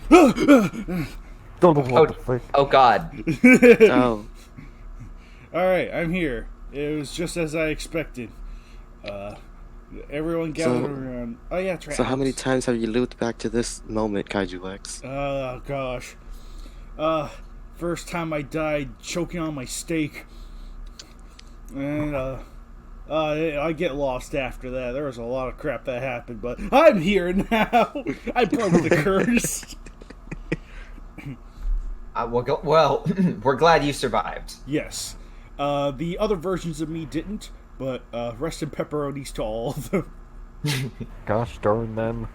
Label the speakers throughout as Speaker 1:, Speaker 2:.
Speaker 1: Don't know what the fuck.
Speaker 2: Oh God.
Speaker 3: Oh,
Speaker 4: Alright, I'm here. It was just as I expected. Uh, Everyone gathered
Speaker 3: so,
Speaker 4: around. Oh yeah,
Speaker 3: so how many times have you looped back to this moment, Kaiju X?
Speaker 4: Oh gosh. First time I died choking on my steak. And I get lost after that. There was a lot of crap that happened, but I'm here now. I broke the curse.
Speaker 2: Well, we're glad you survived.
Speaker 4: Yes. The other versions of me didn't, but rest in pepperonis to all of them.
Speaker 1: Gosh darn them.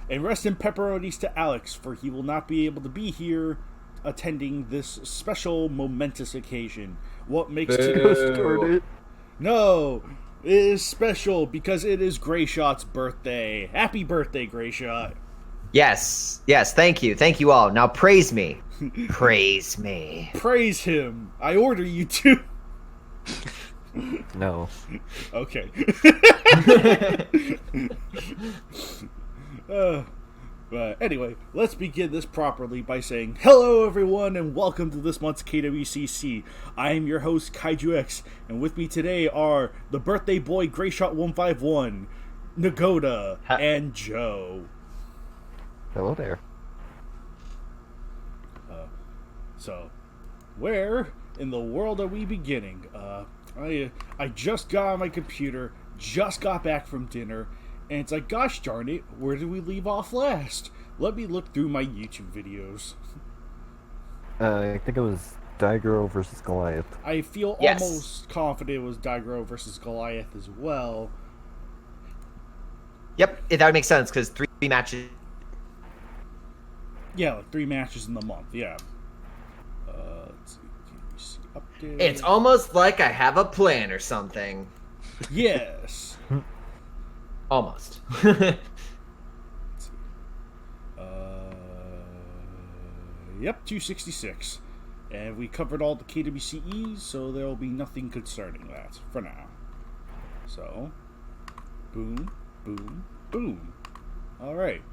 Speaker 4: And rest in pepperonis to Alex, for he will not be able to be here attending this special momentous occasion. What makes
Speaker 2: Boo.
Speaker 4: No, it is special because it is Greyshot's birthday. Happy birthday, Greyshot.
Speaker 2: Yes, thank you all. Now praise me. Praise me.
Speaker 4: Praise him. I order you to.
Speaker 1: No.
Speaker 4: Okay. But anyway, let's begin this properly by saying hello everyone and welcome to this month's KWCC. I am your host Kaiju X, and with me today are the birthday boy Greyshot 151, Nagoda, and Joe.
Speaker 1: Hello there.
Speaker 4: So, where in the world are we beginning? I just got on my computer, just got back from dinner, and it's like, gosh darn it, where did we leave off last? Let me look through my YouTube videos.
Speaker 1: I think it was Daigoro versus Goliath.
Speaker 4: I feel
Speaker 2: Yes.
Speaker 4: almost confident it was Daigoro versus Goliath as well.
Speaker 2: Yep, that would make sense because 3 matches.
Speaker 4: Yeah, like 3 matches in the month, yeah. Let's see, KWC update.
Speaker 2: It's almost like I have a plan or something.
Speaker 4: Yes.
Speaker 2: Almost.
Speaker 4: Yep, 266. And we covered all the KWCEs, so there will be nothing concerning that for now. So, boom, boom, boom. Alright.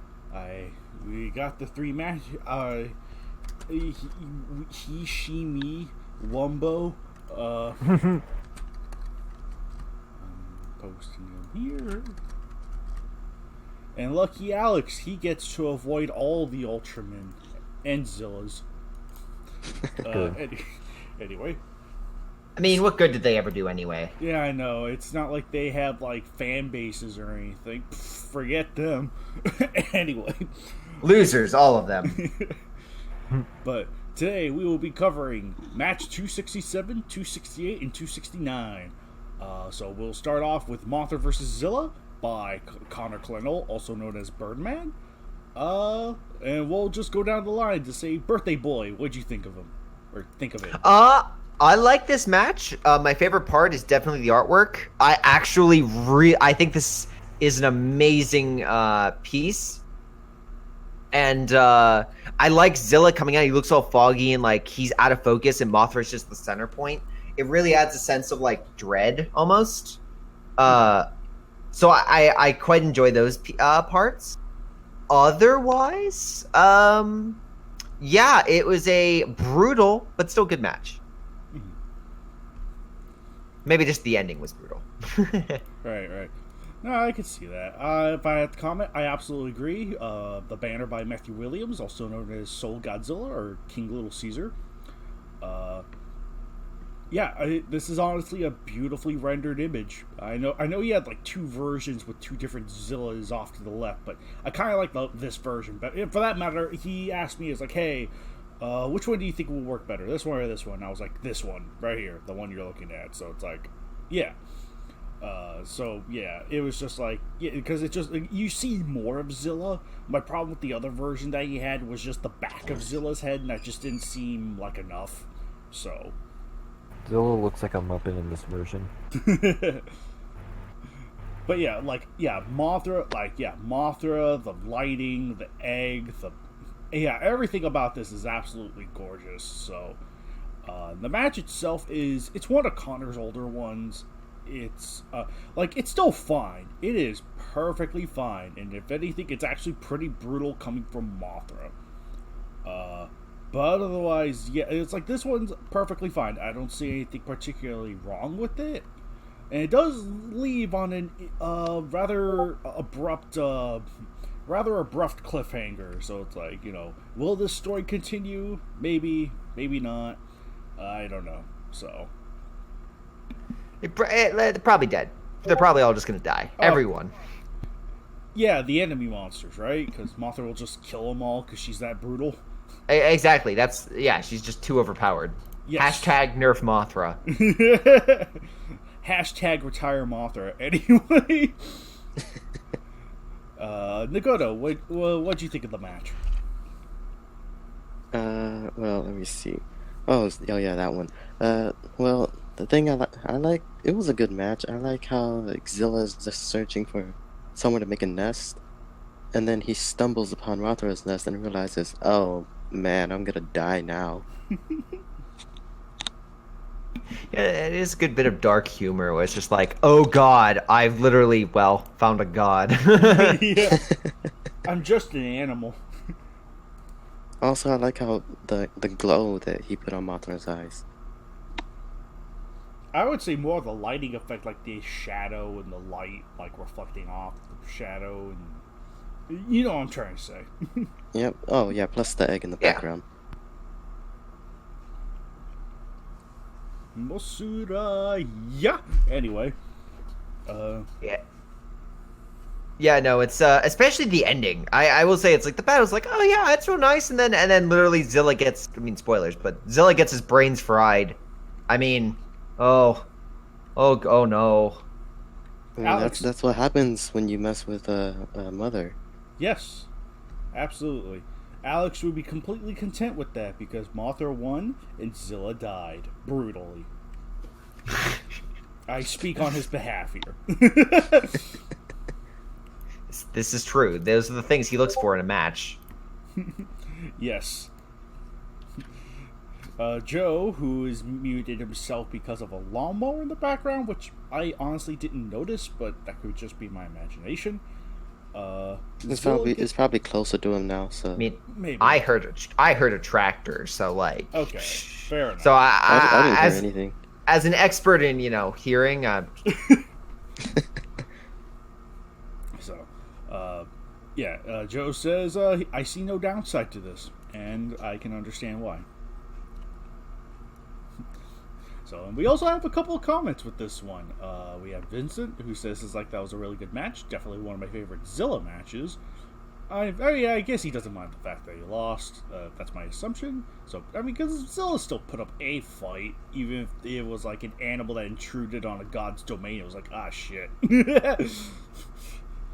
Speaker 4: We got the 3 match. He, she, me, Wumbo. I'm posting him here. And lucky Alex, he gets to avoid all the Ultramen and Zillas. Anyway.
Speaker 2: I mean, what good did they ever do anyway?
Speaker 4: Yeah, I know. It's not like they have, like, fan bases or anything. Pfft, forget them. Anyway.
Speaker 2: Losers, all of them.
Speaker 4: But today we will be covering match 267, 268, and 269. So we'll start off with Mothra vs. Zilla by Connor Clennell, also known as Birdman. And we'll just go down the line to say, birthday boy, what'd you think of him? Or think of it?
Speaker 2: I like this match. My favorite part is definitely the artwork. I actually I think this is an amazing piece. And I like Zilla coming out. He looks all foggy and like he's out of focus, and Mothra's just the center point. It really adds a sense of like dread almost. So I quite enjoy those parts. Otherwise, yeah, it was a brutal but still good match.
Speaker 4: Mm-hmm.
Speaker 2: Maybe just the ending was brutal.
Speaker 4: Right. No, I could see that. If I had to comment, I absolutely agree. The banner by Matthew Williams, also known as Soul Godzilla or King Little Caesar. This is honestly a beautifully rendered image. I know he had like 2 versions with 2 different Zillas off to the left, but I kind of like this version. But for that matter, he asked me, like, hey, which one do you think will work better, this one or this one? And I was like, this one right here, the one you're looking at. So it's like, yeah. It was just like, yeah, because it just, you see more of Zilla. My problem with the other version that he had was just the back of Zilla's head, and that just didn't seem like enough. So
Speaker 1: Zilla looks like a Muppet in this version.
Speaker 4: But Mothra, the lighting, the egg, everything about this is absolutely gorgeous. So the match itself it's one of Connor's older ones. it's it's still fine. It is perfectly fine, and if anything, it's actually pretty brutal coming from Mothra. But otherwise, yeah, it's like this one's perfectly fine. I don't see anything particularly wrong with it, and it does leave on an rather abrupt cliffhanger. So it's like, will this story continue? Maybe, maybe not. I don't know. So
Speaker 2: they're probably dead. They're probably all just gonna die. Everyone.
Speaker 4: Yeah, the enemy monsters, right? Because Mothra will just kill them all because she's that brutal.
Speaker 2: Exactly. She's just too overpowered.
Speaker 4: Yes.
Speaker 2: Hashtag nerf Mothra.
Speaker 4: Hashtag retire Mothra. Anyway. Nagoto, what'd you think of the match?
Speaker 3: Well, let me see. Oh yeah, that one. Well, the thing I like, it was a good match. I like how Zilla's just searching for somewhere to make a nest, and then he stumbles upon Mothra's nest and realizes, oh man, I'm gonna die now.
Speaker 2: Yeah, it is a good bit of dark humor where it's just like, oh god, I've literally, found a god.
Speaker 4: Yeah. I'm just an animal.
Speaker 3: Also, I like how the glow that he put on Mothra's eyes.
Speaker 4: I would say more of the lighting effect, like the shadow and the light, like reflecting off the shadow, and you know what I'm trying to say.
Speaker 3: Yep. Oh yeah, plus the egg in the
Speaker 2: Yeah.
Speaker 3: background.
Speaker 4: Mosura, yeah. Anyway,
Speaker 2: Yeah. Yeah, no, it's especially the ending. I will say it's like the battle's like, oh yeah, it's real nice, and then literally Zilla gets, spoilers, but Zilla gets his brains fried. I mean, oh no.
Speaker 3: I mean,
Speaker 4: Alex.
Speaker 3: that's what happens when you mess with a mother.
Speaker 4: yes, absolutely. Alex would be completely content with that because Mothra won and Zilla died brutally. I speak on his behalf here.
Speaker 2: This is true. Those are the things he looks for in a match.
Speaker 4: Yes. Joe, who is muted himself because of a lawnmower in the background, which I honestly didn't notice, but that could just be my imagination.
Speaker 3: It's probably closer to him now. So
Speaker 2: I mean,
Speaker 4: Maybe.
Speaker 2: I heard a tractor, so like.
Speaker 4: Okay, fair enough.
Speaker 2: So
Speaker 3: I didn't
Speaker 2: as,
Speaker 3: hear anything.
Speaker 2: as an expert in hearing,
Speaker 4: So, Joe says, I see no downside to this, and I can understand why. So, and we also have a couple of comments with this one. We have Vincent, who says that was a really good match. Definitely one of my favorite Zilla matches. I guess he doesn't mind the fact that he lost. That's my assumption. So, because Zilla still put up a fight, even if it was like an animal that intruded on a god's domain. It was like, shit.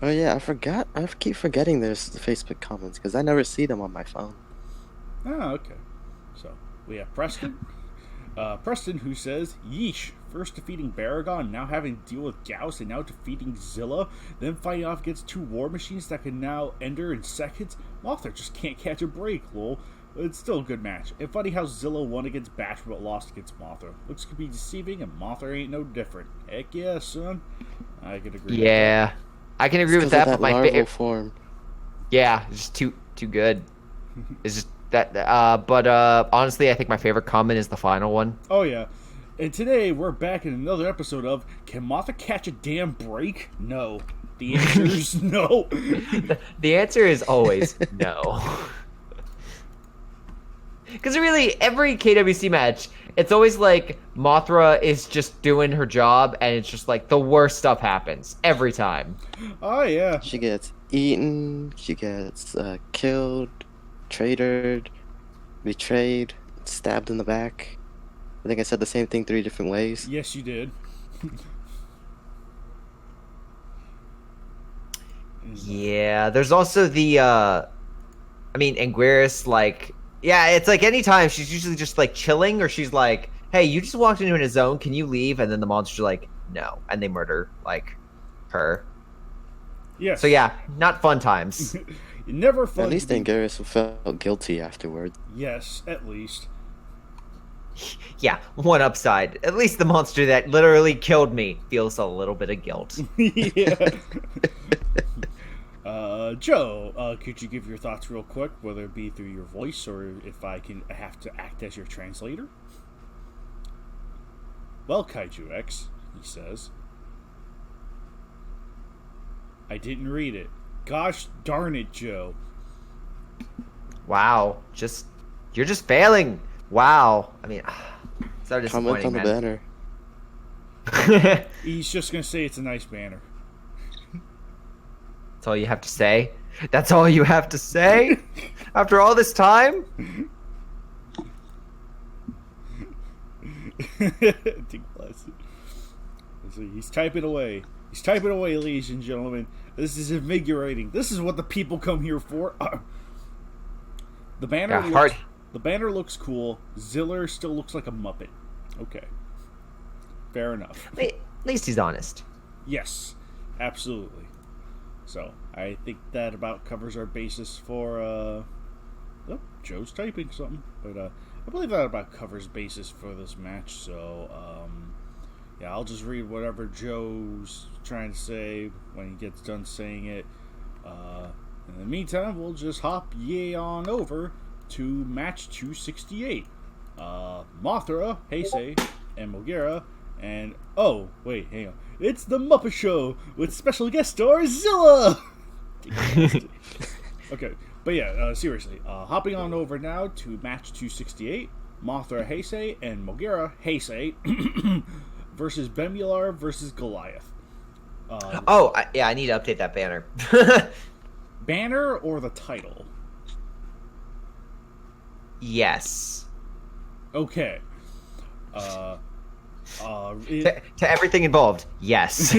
Speaker 3: Oh yeah, I forgot. I keep forgetting there's the Facebook comments because I never see them on my phone.
Speaker 4: Okay. So, we have Preston. Preston, who says, yeesh, first defeating Baragon, now having to deal with Gauss, and now defeating Zilla, then fighting off against two war machines that can now ender in seconds. Mothra just can't catch a break, lol. But it's still a good match. And funny how Zilla won against Basher but lost against Mothra. Looks could be deceiving, and Mothra ain't no different. Heck yeah, son. I can agree with
Speaker 2: yeah, I can agree with that. But my
Speaker 3: larval form.
Speaker 2: yeah, it's just too good. It's just that. But honestly, I think my favorite comment is the final one.
Speaker 4: Oh, yeah. And today, we're back in another episode of Can Mothra Catch a Damn Break? No. The answer is no.
Speaker 2: The answer is always no. Because really, every KWC match, it's always like Mothra is just doing her job, and it's just like the worst stuff happens every time.
Speaker 4: Oh, yeah.
Speaker 3: She gets eaten. She gets killed, traitored, betrayed, stabbed in the back. I think I said the same thing 3 different ways.
Speaker 4: Yes, you did.
Speaker 2: Yeah, there's also the, Anguirus, like, yeah, it's like anytime she's usually just like chilling, or she's like, hey, you just walked into a zone, can you leave? And then the monsters are like, no, and they murder, like, her.
Speaker 4: Yes.
Speaker 2: So yeah, not fun times.
Speaker 4: Never fun.
Speaker 3: At least Anguirus felt guilty afterward.
Speaker 4: Yes, at least.
Speaker 2: Yeah, one upside. At least the monster that literally killed me feels a little bit of guilt.
Speaker 4: Yeah. Joe, could you give your thoughts real quick, whether it be through your voice or if I have to act as your translator? Well, Kaiju X, he says. I didn't read it. Gosh darn it, Joe.
Speaker 2: Wow, you're just failing. Wow. I mean, so disappointing,
Speaker 3: Comment on the
Speaker 2: man.
Speaker 3: banner.
Speaker 4: He's just gonna say it's a nice banner.
Speaker 2: That's all you have to say? That's all you have to say? After all this time?
Speaker 4: He's typing away. He's typing away, ladies and gentlemen. This is invigorating. This is what the people come here for. The banner the banner looks cool. Ziller still looks like a Muppet. Okay. Fair enough.
Speaker 2: At least he's honest.
Speaker 4: Yes, absolutely. So, I think that about covers our basis for, oh, Joe's typing something. But, I believe that about covers basis for this match. So, yeah, I'll just read whatever Joe's trying to say when he gets done saying it. In the meantime, we'll just hop on over to match 268. Mothra, Heisei, and Mogera, and oh, wait, hang on. It's the Muppet Show with special guest star Zilla! Okay, but yeah, seriously, hopping on over now to match 268. Mothra, Heisei, and Mogera, Heisei, versus Bemular versus Goliath.
Speaker 2: I need to update that banner.
Speaker 4: Banner or the title?
Speaker 2: Yes.
Speaker 4: Okay.
Speaker 2: To everything involved, yes.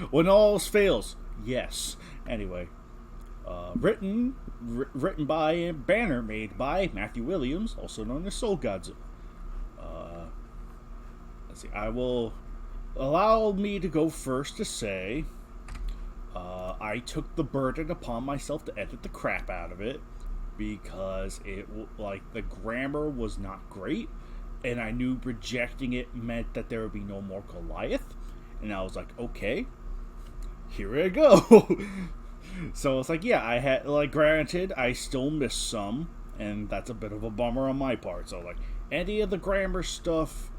Speaker 4: When all else fails, yes. Anyway, written by and banner made by Matthew Williams, also known as Soul Godzilla. Let's see. I will allow me to go first to say, I took the burden upon myself to edit the crap out of it because the grammar was not great. And I knew rejecting it meant that there would be no more Goliath. And I was like, okay, here I go. So it's like, yeah, I had, granted, I still missed some. And that's a bit of a bummer on my part. So, any of the grammar stuff,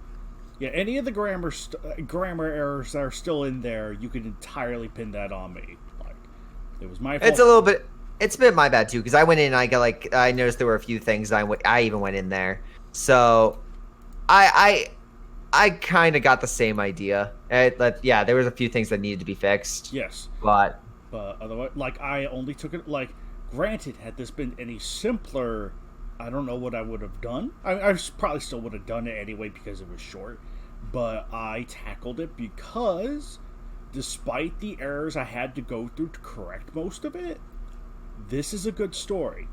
Speaker 4: any of the grammar errors that are still in there, you could entirely pin that on me. It was my fault.
Speaker 2: It's a bit my bad, too. Because I went in and I noticed there were a few things I even went in there. So I kind of got the same idea. There was a few things that needed to be fixed.
Speaker 4: Yes.
Speaker 2: But
Speaker 4: otherwise, I only took it, granted, had this been any simpler, I don't know what I would have done. I probably still would have done it anyway because it was short. But I tackled it because, despite the errors I had to go through to correct most of it, this is a good story.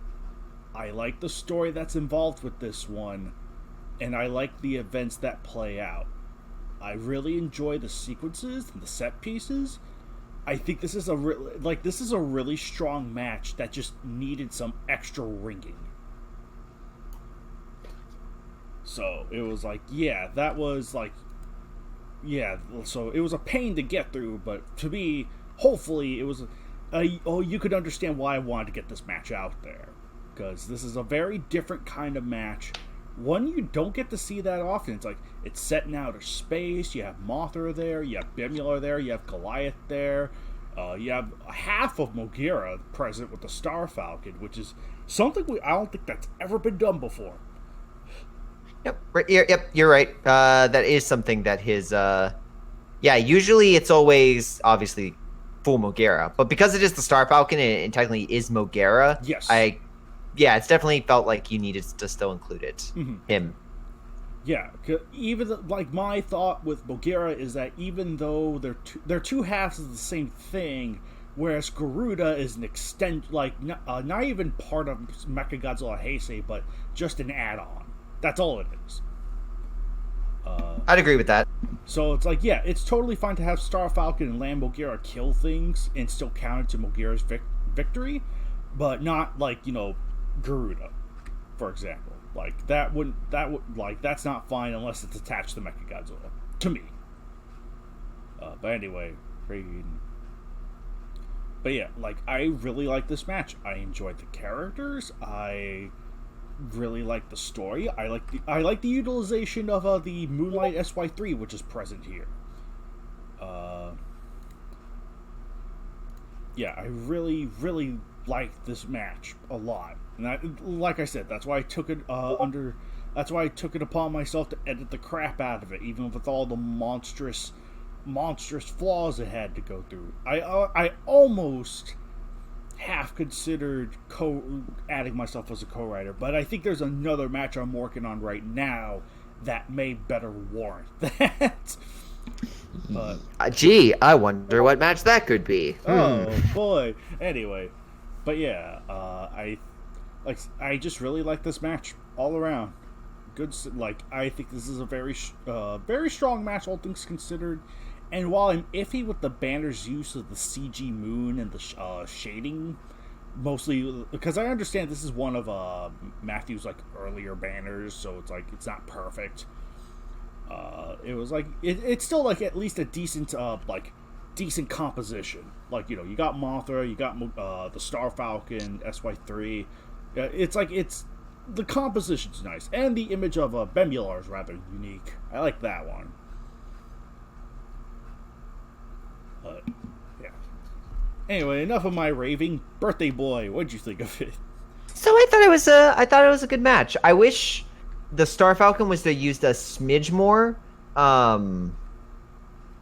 Speaker 4: I like the story that's involved with this one. And I like the events that play out. I really enjoy the sequences and the set pieces. I think this is a really strong match that just needed some extra ringing. So it was so it was a pain to get through, but to me, hopefully it was you could understand why I wanted to get this match out there, because this is a very different kind of match. One you don't get to see that often. It's set in outer space. You have Mothra there. You have Bemular there. You have Goliath there. You have half of Mogera present with the Star Falcon, which is something I don't think that's ever been done before.
Speaker 2: Yep, you're right. That is something that his... usually it's always, obviously, full Mogera. But because it is the Star Falcon and it technically is Mogera,
Speaker 4: yes.
Speaker 2: It's definitely felt like you needed to still include it. Mm-hmm. Him.
Speaker 4: Yeah, even my thought with Mogera is that even though they're two halves of the same thing, whereas Garuda is an not even part of Mechagodzilla Heisei, but just an add-on. That's all it is.
Speaker 2: I'd agree with that.
Speaker 4: So it's it's totally fine to have Star Falcon and Land Mogera kill things and still count it to Mogera's victory, but not Garuda, for example. Like that's not fine unless it's attached to Mechagodzilla. To me. But anyway, but yeah, like I really like this match. I enjoyed the characters. I really like the story. I like the utilization of the Moonlight SY3, which is present here. Yeah, I really like this match a lot, and like I said, that's why I took it That's why I took it upon myself to edit the crap out of it, even with all the monstrous flaws it had to go through. I almost half considered adding myself as a co-writer, but I think there's another match I'm working on right now that may better warrant that. But
Speaker 2: gee, I wonder what match that could be.
Speaker 4: Oh boy. Anyway, but yeah, I just really like this match all around. Good, like I think this is a very strong match, all things considered. And while I'm iffy with the banner's use of the CG moon and the shading, mostly because I understand this is one of Matthew's like earlier banners, so it's like it's not perfect. It was like it's still like at least a decent composition. Like, you know, you got Mothra, you got the Star Falcon SY3. It's the composition's nice, and the image of Bemular is rather unique. I like that one. But yeah. Anyway, enough of my raving. Birthday Boy, what'd you think of it?
Speaker 2: So I thought it was a good match. I wish the Star Falcon was to use a smidge more,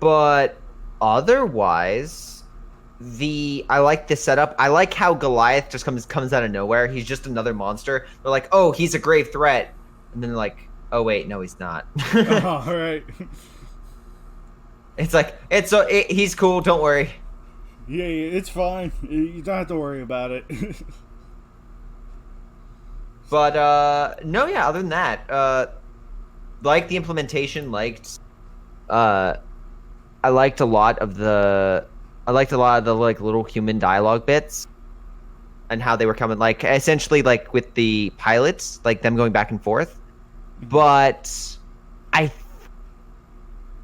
Speaker 2: but otherwise, I like the setup. I like how Goliath just comes out of nowhere. He's just another monster. They're like, oh, he's a grave threat, and then they're like, oh wait, no, he's not.
Speaker 4: All right.
Speaker 2: It's like he's cool. Don't worry.
Speaker 4: Yeah, it's fine. You don't have to worry about it.
Speaker 2: But no, yeah. Other than that, like the implementation, I liked a lot of the like little human dialogue bits, and how they were coming, like essentially like with the pilots, like them going back and forth. But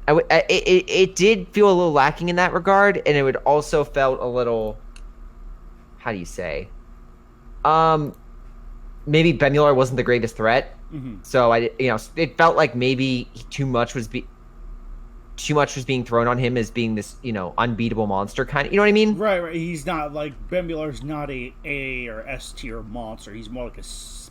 Speaker 2: it did feel a little lacking in that regard, and it would also felt a little, how do you say, maybe Bemular wasn't the greatest threat, so it felt like maybe too much was being thrown on him as being this, unbeatable monster kind of, you know what I mean?
Speaker 4: Right. He's not like Bemular's not a or S tier monster. He's more like a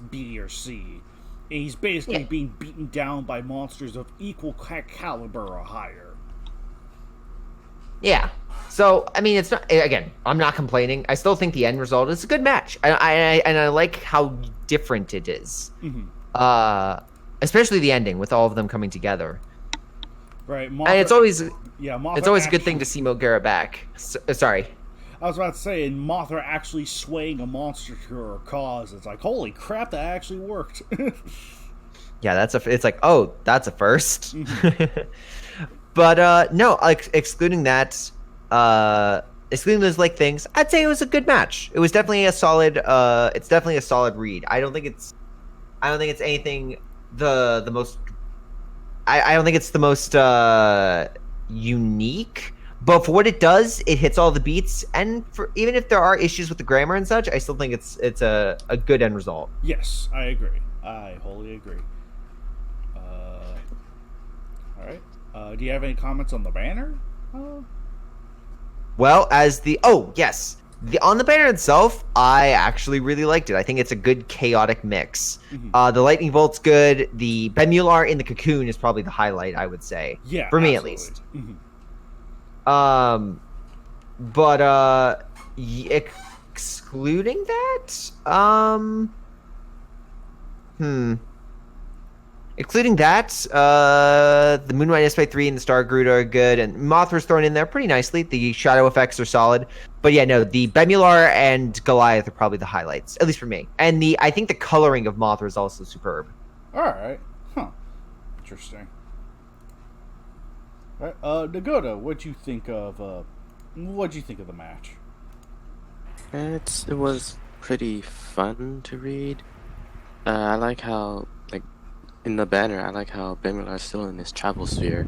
Speaker 4: B or C. He's basically being beaten down by monsters of equal caliber or higher.
Speaker 2: Yeah. So, I mean, it's not, again, I'm not complaining. I still think the end result is a good match. And I like how different it is. Especially the ending with all of them coming together.
Speaker 4: Right.
Speaker 2: And it's always a
Speaker 4: Mothra
Speaker 2: good thing to see Mogera back. Sorry.
Speaker 4: I was about to say, and Mothra actually swaying a monster to her cause. It's like, holy crap, that actually worked.
Speaker 2: Yeah, it's like, oh, that's a first. But no, like excluding those like things, I'd say it was a good match. It was definitely a solid. It's definitely a solid read. I don't think it's anything the most. I don't think it's the most unique. But for what it does, it hits all the beats, and even if there are issues with the grammar and such, I still think it's a good end result.
Speaker 4: Yes, I agree. I wholly agree. All right. Do you have any comments on the banner?
Speaker 2: Well, yes. On the banner itself, I actually really liked it. I think it's a good chaotic mix. The lightning bolt's good. The Bemular in the cocoon is probably the highlight, I would say.
Speaker 4: Yeah,
Speaker 2: for me
Speaker 4: absolutely.
Speaker 2: at least. But excluding that, excluding that, the Moonlight SY3 and the Star Groot are good, and Mothra's thrown in there pretty nicely. The shadow effects are solid, but yeah, no, the Bemular and Goliath are probably the highlights, at least for me. And I think the coloring of Mothra is also superb.
Speaker 4: All right, interesting. All right, Nagoda, what'd you think of the match?
Speaker 3: It was pretty fun to read. I like how, like, in the banner, I like how Bimila is still in his travel sphere.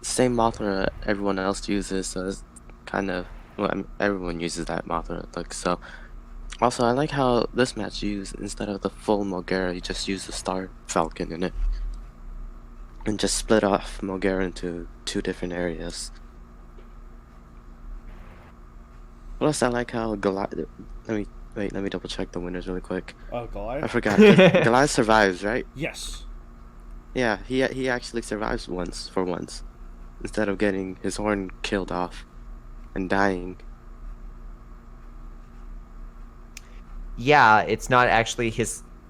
Speaker 3: Same Mothra everyone else uses, so it's kind of, well, I mean, everyone uses that Mothra look, so. Also, I like how this match used, instead of the full Mogera, you just use the Star Falcon in it. And just split off Mogera into 2 different areas. Plus, I like how Goliath. Let me double check the winners really quick. I
Speaker 4: Goliath?
Speaker 3: forgot. Goliath survives, right?
Speaker 4: Yes.
Speaker 3: Yeah, he actually survives for once. Instead of getting his horn killed off and dying.
Speaker 2: Yeah, it's not actually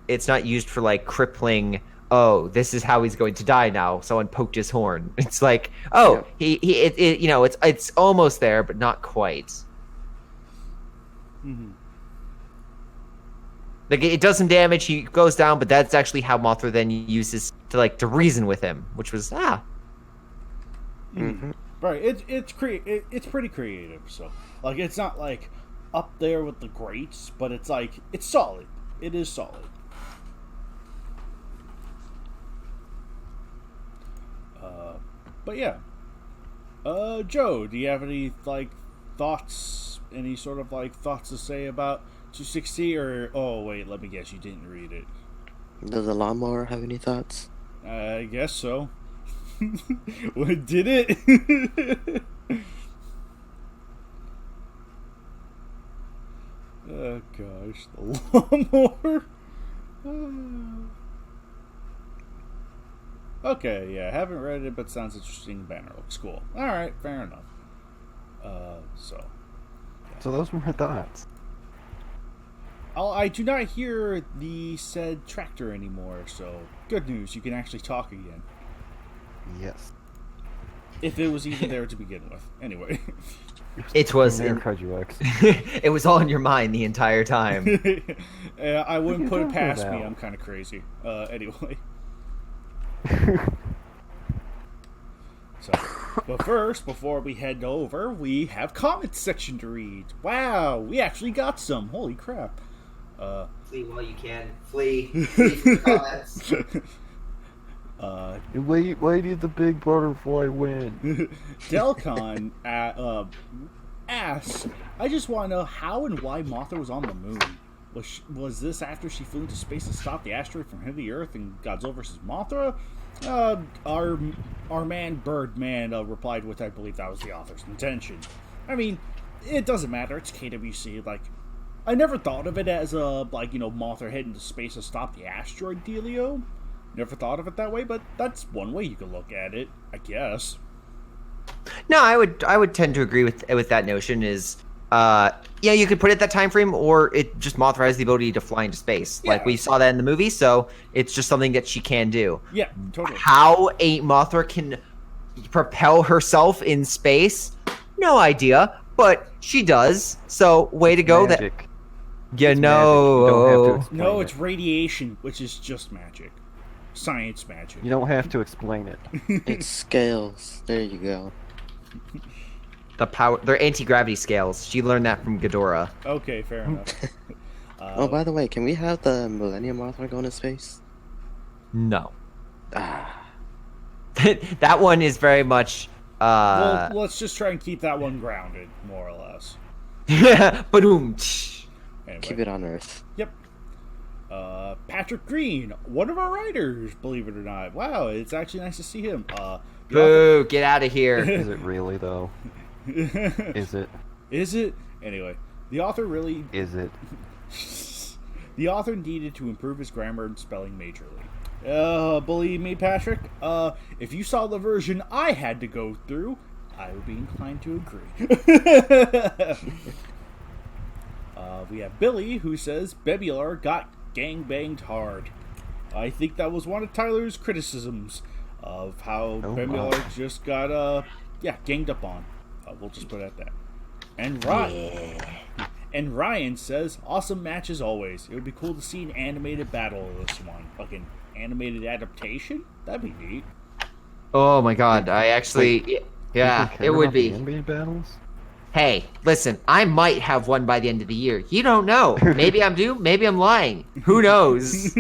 Speaker 2: it's not used for like crippling. Oh, this is how he's going to die now. Someone poked his horn. It's like, oh,
Speaker 3: Yeah.
Speaker 2: it's almost there, but not quite.
Speaker 4: Mm-hmm.
Speaker 2: Like it does some damage. He goes down, but that's actually how Mothra then uses to reason with him, which was
Speaker 3: Mm-hmm.
Speaker 4: Right. It's pretty creative. So like it's not like up there with the greats, but it's like it's solid. It is solid. But yeah. Joe, do you have any thoughts? Any sort of thoughts to say about 260? Or oh wait, let me guess, you didn't read it.
Speaker 3: Does the lawnmower have any thoughts?
Speaker 4: I guess so. What did it? Oh gosh, the lawnmower. Okay, yeah, haven't read it, but sounds interesting. Banner looks cool. All right, fair enough. So
Speaker 1: those were my thoughts.
Speaker 4: I do not hear the said tractor anymore. So good news, you can actually talk again.
Speaker 1: Yes.
Speaker 4: If it was even there to begin with. Anyway.
Speaker 2: It was
Speaker 1: There,
Speaker 2: in,
Speaker 1: Kaiju X.
Speaker 2: it was all in your mind the entire time.
Speaker 4: I wouldn't put it past me.
Speaker 1: about?
Speaker 4: I'm kind of crazy. Anyway. So, but first, before we head over, we have comments section to read. Wow, we actually got some. Holy crap.
Speaker 2: Flee while you can. Flee. Flee from the comments.
Speaker 1: Why did the big butterfly win?
Speaker 4: Delcon asks, I just want to know how and why Mothra was on the moon. Was this after she flew into space to stop the asteroid from hitting the Earth in Godzilla vs. Mothra? Our man Birdman replied with, I believe that was the author's intention. I mean, it doesn't matter. It's KWC. I never thought of it as Mothra heading to space to stop the asteroid dealio. Never thought of it that way, but that's one way you could look at it, I guess.
Speaker 2: No, I would tend to agree with that notion. Is you could put it that time frame, or it just Mothra has the ability to fly into space.
Speaker 4: Yeah.
Speaker 2: Like we saw that in the movie, so it's just something that she can do.
Speaker 4: Yeah, totally.
Speaker 2: How a Mothra can propel herself in space, no idea, but she does. So way to go!
Speaker 1: Magic.
Speaker 2: That you
Speaker 1: It's magic. You don't have to
Speaker 2: know.
Speaker 1: explain
Speaker 4: No,
Speaker 1: it.
Speaker 4: it's radiation, which is just magic. Science magic.
Speaker 1: You don't have to explain it.
Speaker 3: It's scales. There you go.
Speaker 2: The power. They're anti-gravity scales. She learned that from Ghidorah.
Speaker 4: Okay, fair enough.
Speaker 3: Oh, by the way, can we have the Millennium Mothra go into space?
Speaker 2: No.
Speaker 3: Ah,
Speaker 2: That one is very much.
Speaker 4: Well, let's just try and keep that one grounded, more or less.
Speaker 2: Ba-doom.
Speaker 4: Anyway.
Speaker 3: keep it on Earth.
Speaker 4: Yep. Patrick Green, one of our writers, believe it or not. Wow, it's actually nice to see him.
Speaker 2: Boo! Get out of here.
Speaker 1: Is it really though? Is it?
Speaker 4: Is it? Anyway, the author really...
Speaker 1: Is it?
Speaker 4: The author needed to improve his grammar and spelling majorly. Believe me, Patrick, if you saw the version I had to go through, I would be inclined to agree. We have Billy, who says, Bebular got gangbanged hard. I think that was one of Tyler's criticisms of how Bebular
Speaker 1: wow.
Speaker 4: just got, ganged up on. We'll just put it at that. And And Ryan says, awesome match as always. It would be cool to see an animated battle of this one. Like an animated adaptation? That'd be neat.
Speaker 2: Oh my god! I actually, yeah,
Speaker 1: People care
Speaker 2: it would
Speaker 1: about the
Speaker 2: be.
Speaker 1: NBA battles?
Speaker 2: Hey, listen, I might have one by the end of the year. You don't know. Maybe I'm due, maybe I'm lying. Who knows?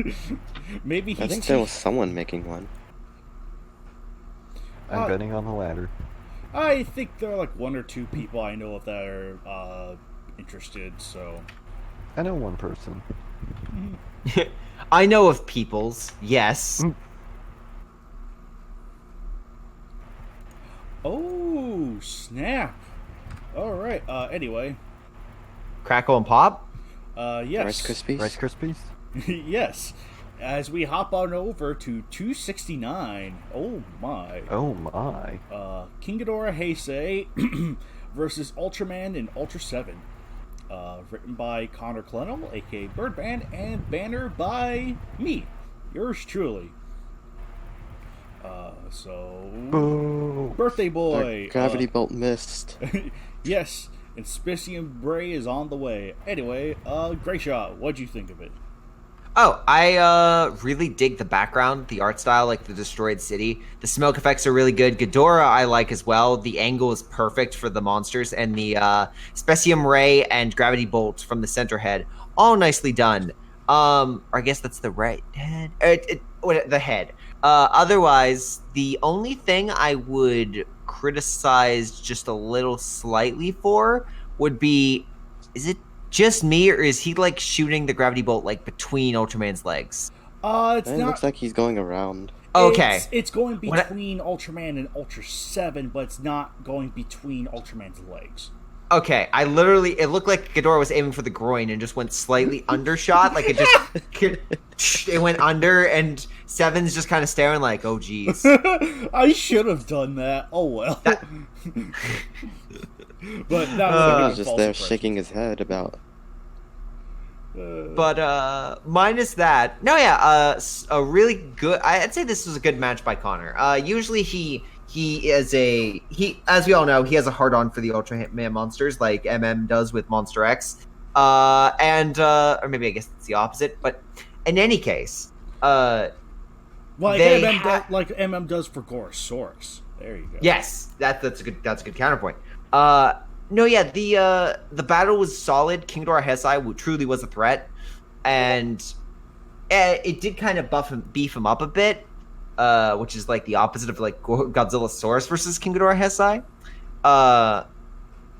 Speaker 4: Maybe
Speaker 3: I
Speaker 4: he's
Speaker 3: think there was someone making one.
Speaker 1: I'm betting on the latter.
Speaker 4: I think there are like 1 or 2 people I know of that are interested. So
Speaker 1: I know one person.
Speaker 2: I know of peoples, yes.
Speaker 4: oh snap! All right. Anyway,
Speaker 2: Crackle and Pop?
Speaker 4: yes.
Speaker 3: Rice Krispies?
Speaker 1: Rice Krispies?
Speaker 4: yes. As we hop on over to 269. Oh my.
Speaker 1: Oh my.
Speaker 4: King Ghidorah Heisei versus Ultraman and Ultra 7. Written by Connor Clennell, aka Birdman, and banner by me, yours truly.
Speaker 1: Boo.
Speaker 4: Birthday boy.
Speaker 3: Gravity bolt missed.
Speaker 4: Yes, and Spicium Bray is on the way. Anyway, Greyshot, what'd you think of it?
Speaker 2: Oh, I really dig the background, the art style, like the destroyed city. The smoke effects are really good. Ghidorah I like as well. The angle is perfect for the monsters, and the Specium Ray and Gravity Bolt from the center head, all nicely done. Or I guess that's the right head. The head. Otherwise, the only thing I would criticize just a little slightly for would be, is it just me, or is he like shooting the gravity bolt like between Ultraman's legs?
Speaker 4: It's
Speaker 3: It
Speaker 4: not.
Speaker 3: looks like he's going around.
Speaker 2: Okay.
Speaker 4: It's going between Ultraman and Ultra 7, but it's not going between Ultraman's legs.
Speaker 2: Okay, it looked like Ghidorah was aiming for the groin and just went slightly undershot, like it went under, and Seven's just kind of staring like, oh geez.
Speaker 4: I should have done that. Oh well. But that
Speaker 3: He
Speaker 4: was
Speaker 3: was just there shaking his head about.
Speaker 2: But minus that, no, yeah, a really good. I'd say this was a good match by Connor. Usually he as we all know, he has a hard on for the Ultraman monsters, like MM does with Monster X, or maybe I guess it's the opposite. But in any case,
Speaker 4: like MM does for Gorosaurus. There you go.
Speaker 2: Yes, that's a good counterpoint. No, yeah, the battle was solid. King Ghidorah Heisei truly was a threat, and it did kind of beef him up a bit, which is like the opposite of like Godzillasaurus versus King Ghidorah Heisei.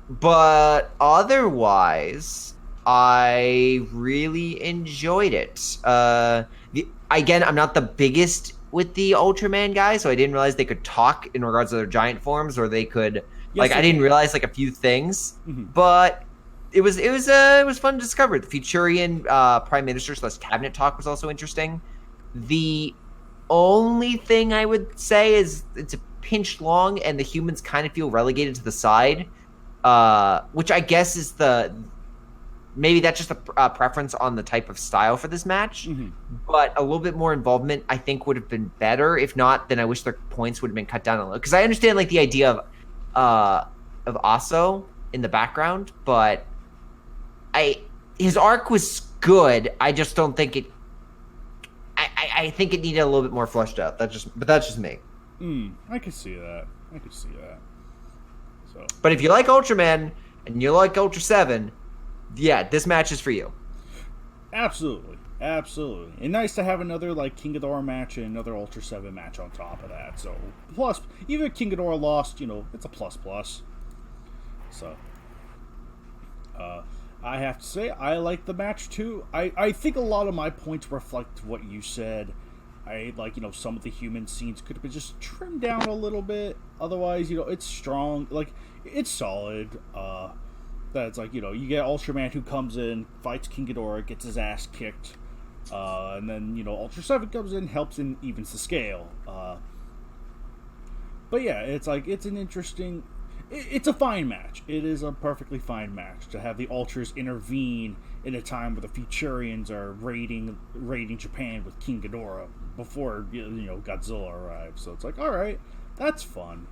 Speaker 2: But otherwise, I really enjoyed it. Again, I'm not the biggest with the Ultraman guys, so I didn't realize they could talk in regards to their giant forms, or they could.
Speaker 4: Yes,
Speaker 2: I didn't realize like a few things, but it was fun to discover. The Futurian Prime Minister / Cabinet talk was also interesting. The only thing I would say is it's a pinch long, and the humans kind of feel relegated to the side, which I guess is maybe that's just a preference on the type of style for this match. But a little bit more involvement, I think, would have been better. If not, then I wish their points would have been cut down a little, because I understand like the idea of Aso in the background, but his arc was good. I just don't think it. I think it needed a little bit more fleshed out. That's just me.
Speaker 4: I could see that. So,
Speaker 2: but if you like Ultraman and you like Ultra 7, yeah, this match is for you.
Speaker 4: Absolutely, and nice to have another like King Ghidorah match and another Ultra 7 match on top of that. So plus, even if King Ghidorah lost, it's a plus. So, I have to say I like the match too. I think a lot of my points reflect what you said. I like some of the human scenes could have been just trimmed down a little bit. Otherwise, it's strong, like it's solid. That's like, you get Ultraman who comes in, fights King Ghidorah, gets his ass kicked, and then, Ultra 7 comes in, helps and evens the scale. But yeah, it's like, it's an interesting, it's a fine match. It is a perfectly fine match to have the Ultras intervene in a time where the Futurians are raiding Japan with King Ghidorah before, Godzilla arrives. So it's like, alright, that's fun.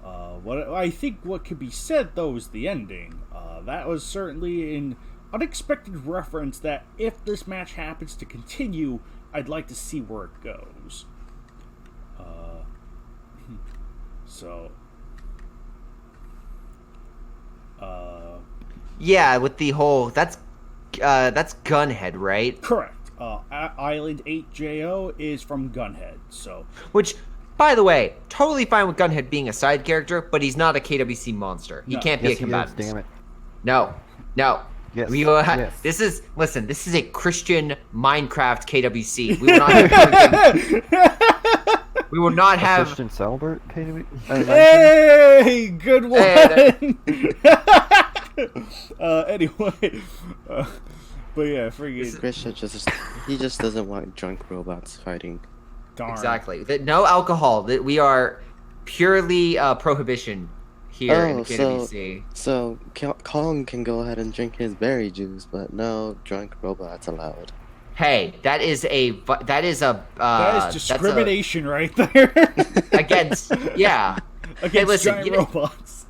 Speaker 4: What could be said though is the ending. That was certainly an unexpected reference that if this match happens to continue, I'd like to see where it goes. So
Speaker 2: Yeah, with the whole that's Gunhead, right?
Speaker 4: Correct. Island 8JO is from Gunhead, so...
Speaker 2: Which, by the way, totally fine with Gunhead being a side character, but he's not a KWC monster. He
Speaker 4: No.
Speaker 2: can't be
Speaker 1: Yes,
Speaker 2: a
Speaker 1: he is,
Speaker 2: combatant.
Speaker 1: damn it.
Speaker 2: No.
Speaker 1: Yes. Yes.
Speaker 2: This is a Christian Minecraft KWC. We will not have we will not have
Speaker 1: Christian Salbert, KW?
Speaker 4: Hey! Good one!
Speaker 2: Hey,
Speaker 4: Anyway. But yeah, freaking...
Speaker 3: Greyshot he just doesn't want drunk robots fighting.
Speaker 4: Darn.
Speaker 2: exactly. No alcohol. That we are purely prohibition here in KWC.
Speaker 3: So Kong can go ahead and drink his berry juice, but no drunk robots allowed.
Speaker 2: Hey, that is
Speaker 4: That is discrimination right there.
Speaker 2: against yeah.
Speaker 4: Against
Speaker 2: listen,
Speaker 4: giant
Speaker 2: you know-
Speaker 4: robots.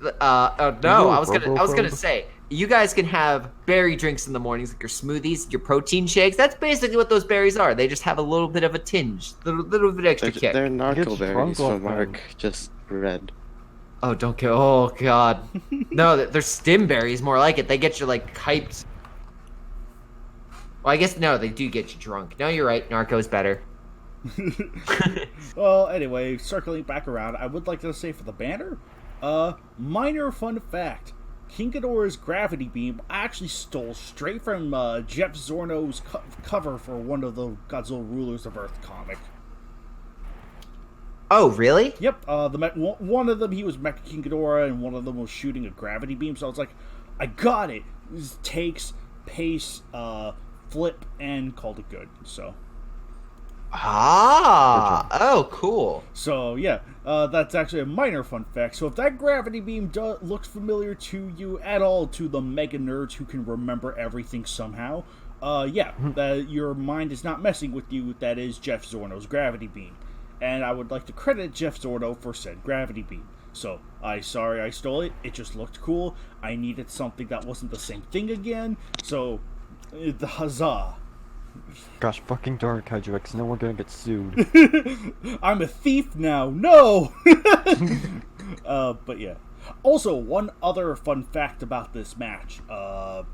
Speaker 2: No,
Speaker 1: You
Speaker 2: I was gonna
Speaker 1: Robo-Probe?
Speaker 2: say you guys can have berry drinks in the mornings, like your smoothies, your protein shakes. That's basically what those berries are. They just have a little bit of a tinge, little bit extra kick.
Speaker 3: They're narco
Speaker 1: Gets
Speaker 3: berries
Speaker 1: drunk off
Speaker 3: from Mark,
Speaker 1: them.
Speaker 3: just red.
Speaker 2: Oh, don't kill! Oh God, no, they're stim berries, more like it. They get you like hyped. Well, I guess no, they do get you drunk. No, you're right. Narco's better.
Speaker 4: Well, anyway, circling back around, I would like to say for the banner, minor fun fact. King Ghidorah's gravity beam I actually stole straight from Jeff Zorno's cover for one of the Godzilla Rulers of Earth comic.
Speaker 2: Oh, really?
Speaker 4: Yep, one of them he was Mecha King Ghidorah, and one of them was shooting a gravity beam. So I was like, I got it. This takes, pace, flip, and called it good. So.
Speaker 2: Oh, cool.
Speaker 4: So yeah, that's actually a minor fun fact. So if that gravity beam looks familiar to you at all, to the mega nerds who can remember everything somehow, that your mind is not messing with you. That is Jeff Zorno's gravity beam, and I would like to credit Jeff Zorno for said gravity beam. So sorry I stole it. It just looked cool. I needed something that wasn't the same thing again. So the huzzah.
Speaker 1: Gosh, fucking darn Kaiju X, no, we're gonna get sued.
Speaker 4: I'm a thief now. No. But yeah. Also, one other fun fact about this match: the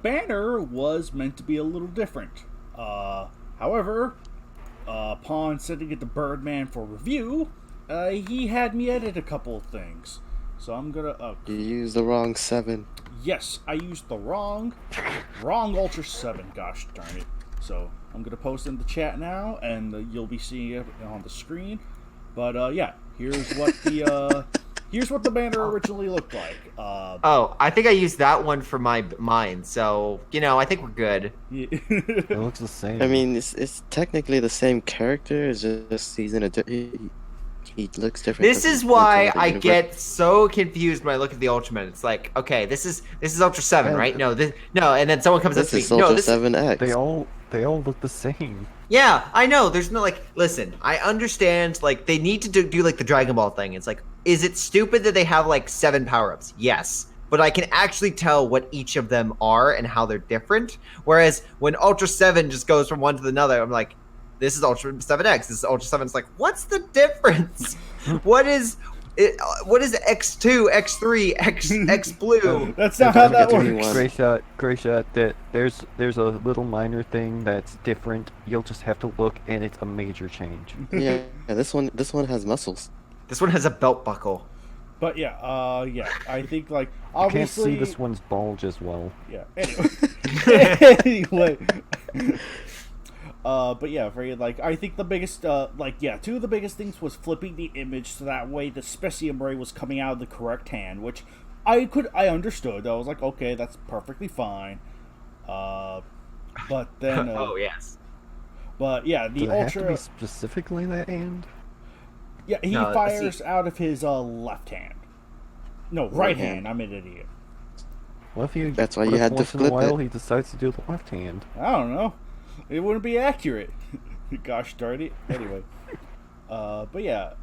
Speaker 4: banner was meant to be a little different. However, upon sending it to Birdman for review, he had me edit a couple of things. So I'm gonna.
Speaker 3: You used the wrong 7.
Speaker 4: Yes, I used the wrong Ultra 7, gosh darn it. So, I'm going to post in the chat now, and you'll be seeing it on the screen. But, yeah, here's what the banner originally looked like.
Speaker 2: I think I used that one for mine, so, I think we're good.
Speaker 1: It looks the same.
Speaker 3: I mean, it's technically the same character, it's just he's in a... He looks different.
Speaker 2: This is why I get so confused when I look at the Ultraman. It's like, okay, this is Ultra 7, right? No, and then someone comes up
Speaker 3: This
Speaker 2: to
Speaker 3: is
Speaker 2: me.
Speaker 3: Ultra
Speaker 2: No, this
Speaker 3: 7X.
Speaker 1: They all look the same.
Speaker 2: Yeah, I know. There's no listen, I understand they need to do the Dragon Ball thing. It's like, is it stupid that they have 7 power-ups? Yes. But I can actually tell what each of them are and how they're different. Whereas when Ultra 7 just goes from one to another, I'm like, this is Ultra 7X. This is Ultra 7. It's like, what's the difference? What is X2, X3, X blue?
Speaker 4: That's not how that works.
Speaker 1: Greyshot, there's a little minor thing that's different. You'll just have to look, and it's a major change.
Speaker 3: Yeah, this one has muscles.
Speaker 2: This one has a belt buckle.
Speaker 4: But yeah, I think
Speaker 1: You
Speaker 4: obviously.
Speaker 1: can't see this one's bulge as well.
Speaker 4: Yeah. Anyway. But yeah, I think the biggest, two of the biggest things was flipping the image so that way the Specium Ray was coming out of the correct hand, which I understood. I was like, okay, that's perfectly fine. But then,
Speaker 2: oh yes.
Speaker 4: But yeah, the
Speaker 1: Does it
Speaker 4: Ultra.
Speaker 1: have to be specifically that hand?
Speaker 4: Yeah, he
Speaker 2: No,
Speaker 4: fires out of his left hand. No, right hand. I'm an idiot.
Speaker 1: Well, if
Speaker 3: That's why you had to
Speaker 1: once in a
Speaker 3: flip
Speaker 1: while,
Speaker 3: it.
Speaker 1: he decides to do the left hand.
Speaker 4: I don't know. It wouldn't be accurate. Gosh darn it. Anyway. But yeah.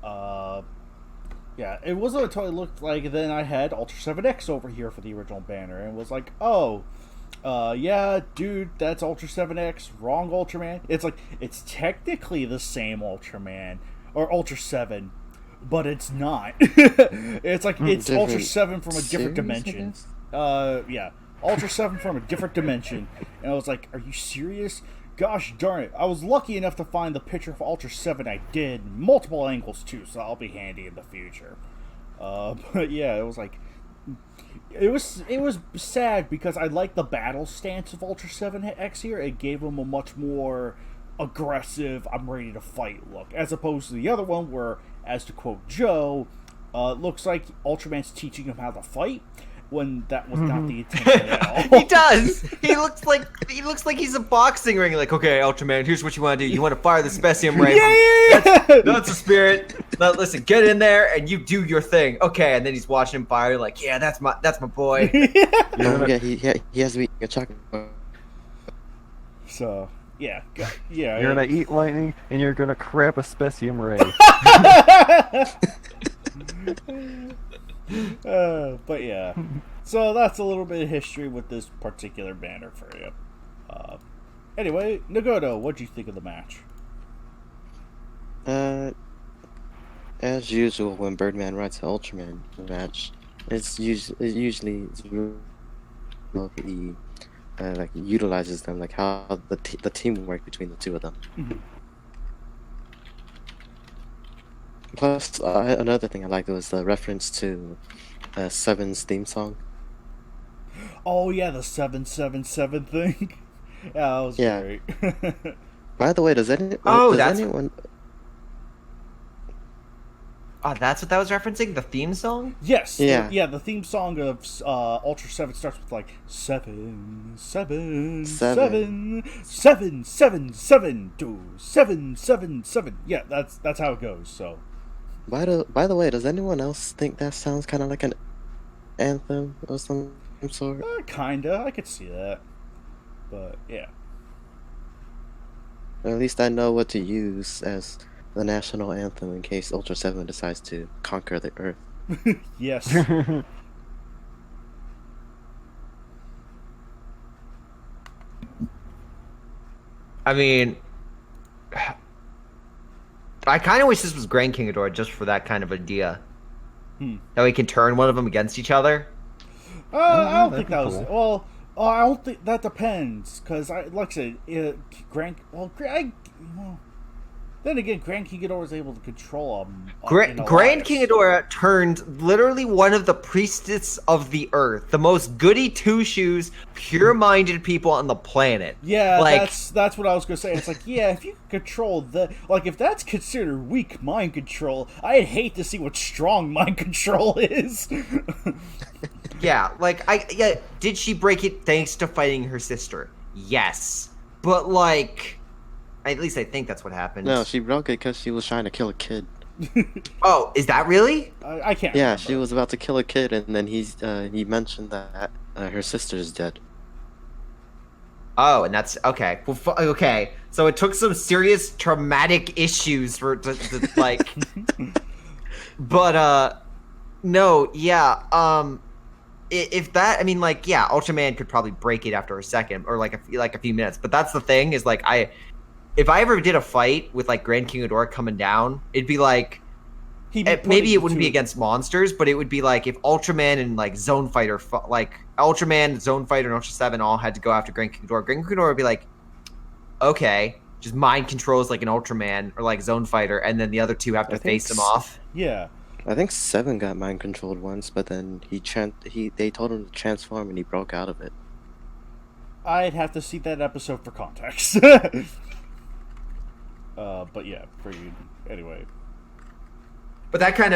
Speaker 4: Yeah, it wasn't until it looked like then I had Ultra 7X over here for the original banner and was like, oh, yeah, dude, that's Ultra 7X, wrong Ultraman. It's like, it's technically the same Ultraman, or Ultra 7, but it's not. It's like it's
Speaker 3: Different
Speaker 4: Ultra 7 from a different
Speaker 3: series, I
Speaker 4: dimension.
Speaker 3: guess?
Speaker 4: Yeah, Ultra 7 from a different dimension. And I was like, are you serious? Gosh darn it. I was lucky enough to find the picture of Ultra 7 I did, multiple angles too, so that'll be handy in the future. But yeah, it was like, it was sad because I like the battle stance of Ultra 7X here. It gave him a much more aggressive, I'm ready to fight look, as opposed to the other one where, as to quote Joe, looks like Ultraman's teaching him how to fight, when that was not the intention at all.
Speaker 2: He does. He looks like he's a boxing ring. Like, okay, Ultraman, here's what you want to do. You want to fire the Specium Ray.
Speaker 4: Yeah!
Speaker 2: That's the spirit. Now, listen, get in there and you do your thing. Okay, and then he's watching him fire. Like, yeah, that's my boy.
Speaker 3: Yeah, he has to be a chocolate.
Speaker 4: So, yeah.
Speaker 1: You're gonna eat lightning, and you're gonna crap a specium ray.
Speaker 4: But yeah, so that's a little bit of history with this particular banner for you. Anyway, Nagoto, what'd you think of the match?
Speaker 3: As usual, when Birdman writes an Ultraman match, usually he like utilizes them, like how the teamwork between the two of them.
Speaker 4: Mm-hmm.
Speaker 3: Plus, another thing I liked was the reference to Seven's theme song.
Speaker 4: Oh yeah, the 777 thing. Yeah, that was great.
Speaker 3: By the way, does anyone?
Speaker 2: Oh, that's what that was referencing? The theme song?
Speaker 4: Yes.
Speaker 3: Yeah.
Speaker 4: The theme song of Ultra 7 starts with like 7 7
Speaker 3: Seven.
Speaker 4: 7 7 7 7 2 7 7 7. Yeah, that's how it goes. So.
Speaker 3: By the way, does anyone else think that sounds kind of like an anthem or some sort?
Speaker 4: Kinda. I could see that. But yeah.
Speaker 3: Or at least I know what to use as the national anthem in case Ultra 7 decides to conquer the Earth.
Speaker 4: Yes.
Speaker 2: I mean, I kind of wish this was Grand King Ghidorah just for that kind of idea. That we can turn one of them against each other.
Speaker 4: I don't
Speaker 1: that'd
Speaker 4: think
Speaker 1: be
Speaker 4: that was...
Speaker 1: cool.
Speaker 4: Well, I don't think... That depends. Because, like I said, then again, Grand King Ghidorah was able to control him.
Speaker 2: Grand King Ghidorah turned literally one of the priestess of the earth, the most goody two-shoes, pure-minded people on the planet.
Speaker 4: Yeah,
Speaker 2: like,
Speaker 4: that's what I was gonna say. It's like, yeah, if you can control if that's considered weak mind control, I'd hate to see what strong mind control is.
Speaker 2: yeah, did she break it thanks to fighting her sister? Yes, but at least I think that's what happened.
Speaker 3: No, she broke it because she was trying to kill a kid.
Speaker 2: Oh, is that really?
Speaker 4: I can't.
Speaker 3: Yeah,
Speaker 4: remember.
Speaker 3: she was about to kill a kid, and then he mentioned that her sister's dead.
Speaker 2: Oh, and that's okay. Well, okay. So it took some serious traumatic issues for to like. But no, yeah. If that, I mean, yeah, Ultraman could probably break it after a second or a few minutes. But that's the thing is if I ever did a fight with Grand King Ghidorah coming down, it'd be maybe it wouldn't be against monsters, but it would be if Ultraman and Zone Fighter, Ultraman, Zone Fighter, and Ultra 7 all had to go after Grand King Ghidorah. Grand King Ghidorah would be okay, just mind controls an Ultraman or Zone Fighter, and then the other two have to face him off.
Speaker 4: Yeah.
Speaker 3: I think 7 got mind controlled once, but then they told him to transform and he broke out of it.
Speaker 4: I'd have to see that episode for context. But yeah, for you anyway.
Speaker 2: But that kind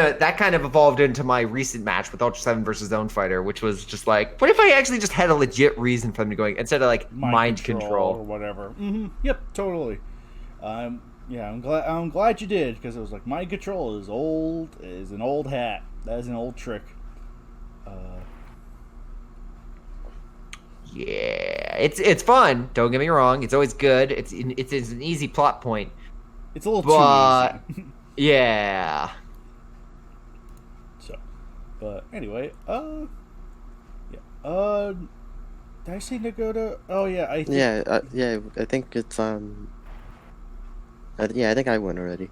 Speaker 2: of evolved into my recent match with Ultra 7 versus Zone Fighter, which was just what if I actually just had a legit reason for them to go instead of mind control
Speaker 4: or whatever. Mm-hmm. Yep, totally. Yeah, I'm glad you did because it was mind control is an old hat. That is an old trick.
Speaker 2: Yeah, it's fun. Don't get me wrong. It's always good. It's an easy plot point.
Speaker 4: It's a little too easy.
Speaker 2: Yeah.
Speaker 4: So, but anyway, yeah. Did I say Nagoto? Oh yeah, I think...
Speaker 3: Yeah, I think it's yeah, I think I won already.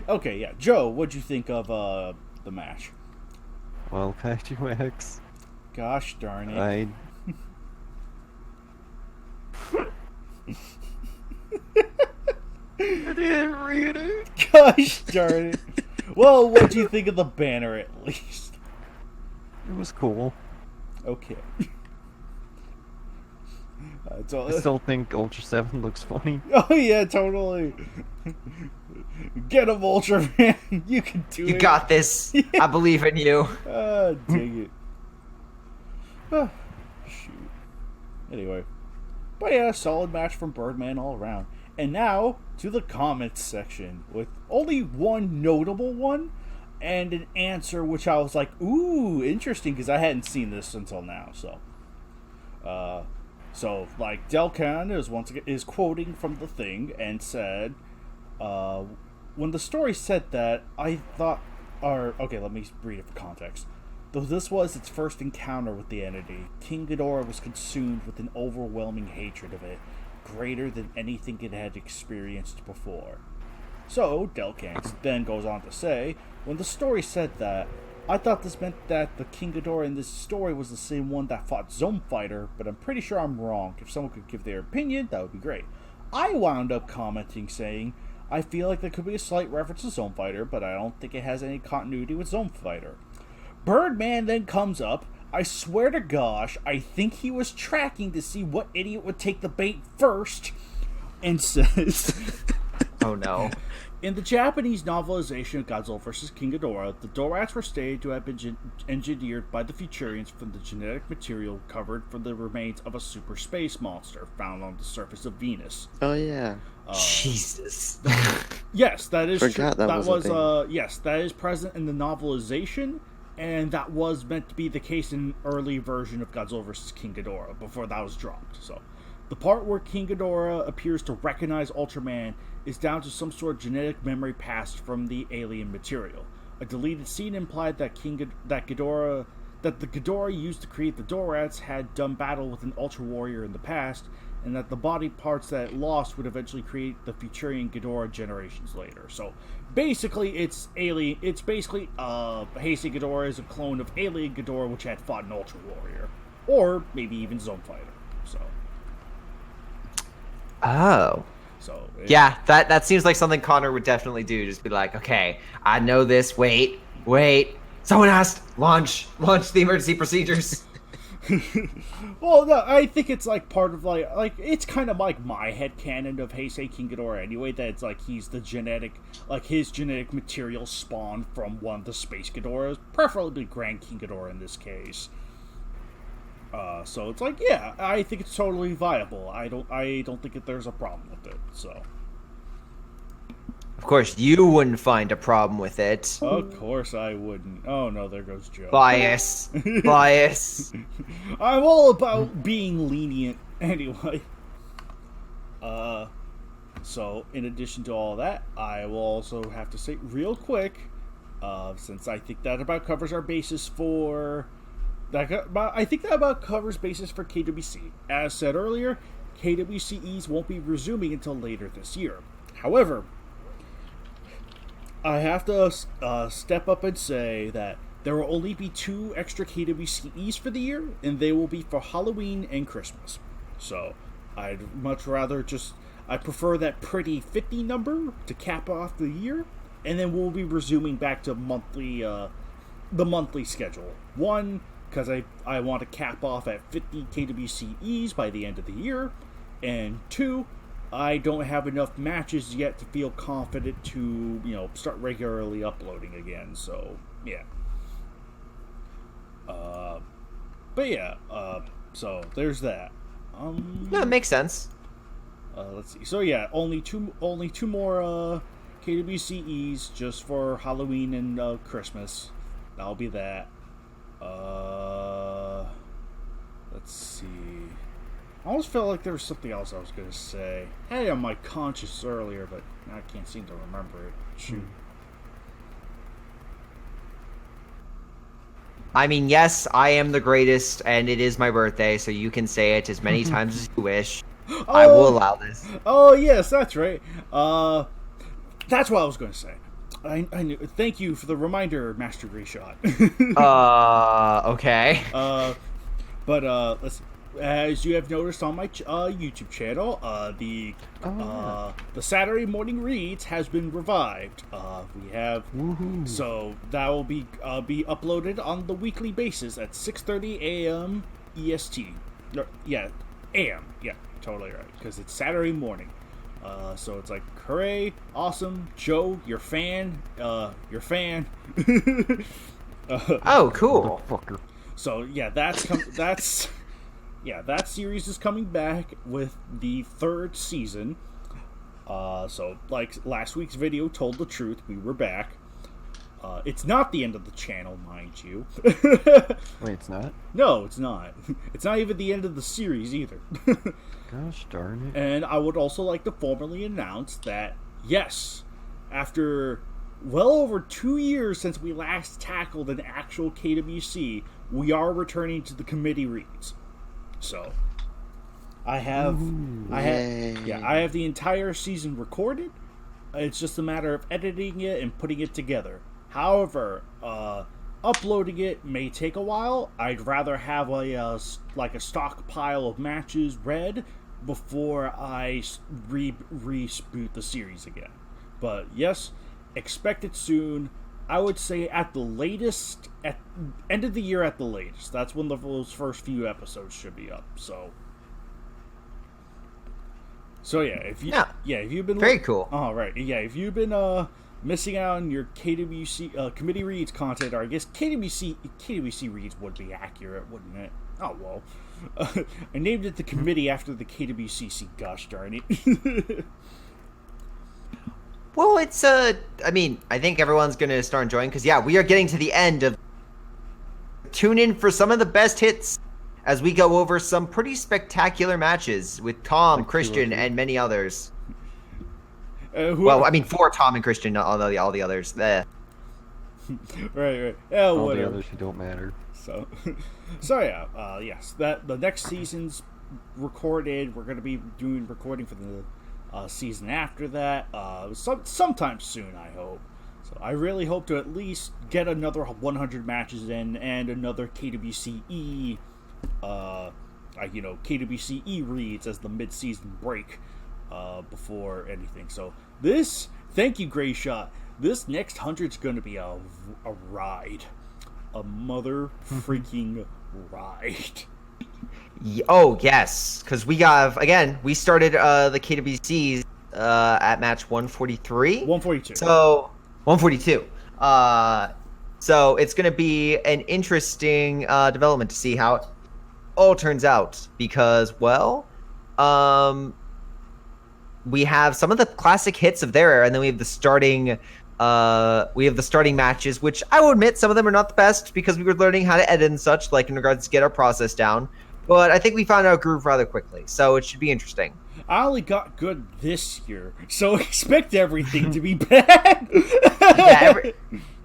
Speaker 4: Okay, yeah. Joe, what'd you think of the match?
Speaker 1: Well, Kaiju X,
Speaker 4: Gosh darn it.
Speaker 1: I I didn't read it.
Speaker 4: Gosh darn it. Well, what'd you think of the banner at least?
Speaker 1: It was cool.
Speaker 4: Okay. That's all.
Speaker 1: I still think Ultra 7 looks funny.
Speaker 4: Oh yeah, totally. Get him, Ultraman. You can do it.
Speaker 2: You got this. I believe in you.
Speaker 4: Dig it. Ah, shoot. Anyway. But yeah, solid match from Birdman all around. And now, to the comments section, with only one notable one, and an answer which I was like, ooh, interesting, because I hadn't seen this until now, so. Like, Delcan is quoting from the thing, and said, when the story said that, I thought, okay, let me read it for context. Though this was its first encounter with the entity, King Ghidorah was consumed with an overwhelming hatred of it, greater than anything it had experienced before. So, Delcan then goes on to say, when the story said that, I thought this meant that the King Ghidorah in this story was the same one that fought Zone Fighter, but I'm pretty sure I'm wrong. If someone could give their opinion, that would be great. I wound up commenting saying, I feel like there could be a slight reference to Zone Fighter, but I don't think it has any continuity with Zone Fighter. Birdman then comes up. I swear to gosh, I think he was tracking to see what idiot would take the bait first, and says,
Speaker 2: Oh no.
Speaker 4: in the Japanese novelization of Godzilla vs. King Ghidorah, the Dorats were stated to have been engineered by the Futurians from the genetic material covered from the remains of a super space monster found on the surface of Venus.
Speaker 3: Oh yeah.
Speaker 2: Jesus.
Speaker 4: Yes, that is
Speaker 3: Forgot
Speaker 4: true.
Speaker 3: that was a thing.
Speaker 4: Yes, that is present in the novelization, and that was meant to be the case in an early version of Godzilla vs. King Ghidorah before that was dropped. So, the part where King Ghidorah appears to recognize Ultraman is down to some sort of genetic memory passed from the alien material. A deleted scene implied that the Ghidorah used to create the Dorats had done battle with an Ultra Warrior in the past, and that the body parts that it lost would eventually create the Futurian Ghidorah generations later. So basically, it's alien. It's basically Heisei Ghidorah is a clone of alien Ghidorah, which had fought an Ultra Warrior, or maybe even Zone Fighter. So.
Speaker 2: Oh.
Speaker 4: So
Speaker 2: Yeah, that seems like something Connor would definitely do. Just be like, okay, I know this. Wait. Someone asked, launch the emergency procedures.
Speaker 4: Well, no, I think it's like part of like it's kind of like my headcanon of Heisei King Ghidorah anyway, that it's like he's the his genetic material spawned from one of the space Ghidorahs, preferably Grand King Ghidorah in this case. So it's like, yeah, I think it's totally viable. I don't think that there's a problem with it. So.
Speaker 2: Of course, you wouldn't find a problem with it.
Speaker 4: Of course I wouldn't. Oh no, there goes Joe.
Speaker 2: Bias.
Speaker 4: I'm all about being lenient anyway. So in addition to all that, I will also have to say real quick, since I think that about covers our basis for... I think that about covers basis for KWC. As said earlier, KWCEs won't be resuming until later this year. However, I have to step up and say that there will only be 2 extra KWCEs for the year, and they will be for Halloween and Christmas. So, I'd much rather I prefer that pretty 50 number to cap off the year, and then we'll be resuming back to the monthly schedule. 1, because I want to cap off at 50 KWCEs by the end of the year, and 2, I don't have enough matches yet to feel confident to, start regularly uploading again, so, yeah. But yeah, so there's that.
Speaker 2: No, it makes sense.
Speaker 4: Let's see. So yeah, only two more KWCEs just for Halloween and Christmas. That'll be that. Let's see. I almost felt like there was something else I was going to say. I had it on my conscience earlier, but I can't seem to remember it. Shoot.
Speaker 2: I mean, yes, I am the greatest, and it is my birthday, so you can say it as many times as you wish. I will allow this.
Speaker 4: Oh, yes, that's right. That's what I was going to say. I knew. Thank you for the reminder, Master Greyshot.
Speaker 2: Okay.
Speaker 4: Let's see. As you have noticed on my YouTube channel, the Saturday morning reads has been revived. We have so that will be uploaded on the weekly basis at 6:30 a.m. EST. No, yeah, a.m. Yeah, totally right, because it's Saturday morning. So it's like, hooray, awesome, Joe, your fan.
Speaker 2: Oh, cool.
Speaker 1: Motherfucker.
Speaker 4: So yeah, that series is coming back with the 3rd season. So like last week's video told the truth, we were back. It's not the end of the channel, mind you.
Speaker 1: Wait, it's not?
Speaker 4: No, it's not. It's not even the end of the series either.
Speaker 1: Gosh darn it.
Speaker 4: And I would also like to formally announce that, yes, after well over 2 years since we last tackled an actual KWC, we are returning to the committee reads. So, I have the entire season recorded. It's just a matter of editing it and putting it together. However, uploading it may take a while. I'd rather have a stockpile of matches read before I reboot the series again. But yes, expect it soon. I would say at the latest, at end of the year at the latest. That's when those first few episodes should be up. So yeah, if you've been
Speaker 2: very cool.
Speaker 4: Oh right, yeah, if you've been missing out on your KWC committee reads content, or I guess KWC reads would be accurate, wouldn't it? Oh well, I named it the committee after the KWCC. Gosh darn it.
Speaker 2: Well, it's I mean, I think everyone's gonna start enjoying, because yeah, we are getting to the end of. Tune in for some of the best hits as we go over some pretty spectacular matches with Tom, Christian, and many others. Well, I mean, for Tom and Christian, not all the others.
Speaker 4: Right. Yeah,
Speaker 1: All
Speaker 4: whatever.
Speaker 1: the others who don't matter.
Speaker 4: So yeah, yes, that the next season's recorded. We're going to be doing recording for the season after that, sometime soon, I hope. So I really hope to at least get another 100 matches in and another KWCE, KWCE reads as the mid-season break before anything. So thank you, Greyshot. This next 100's going to be a ride. A mother freaking ride.
Speaker 2: Oh, yes, because we started the KWCs at match 143.
Speaker 4: 142.
Speaker 2: So, 142. So it's going to be an interesting development to see how it all turns out, because, well, we have some of the classic hits of their era, and then we have the starting matches, which I will admit some of them are not the best because we were learning how to edit and such, like in regards to get our process down. But I think we found our groove rather quickly, so it should be interesting.
Speaker 4: I only got good this year, so expect everything to be bad.
Speaker 2: Yeah,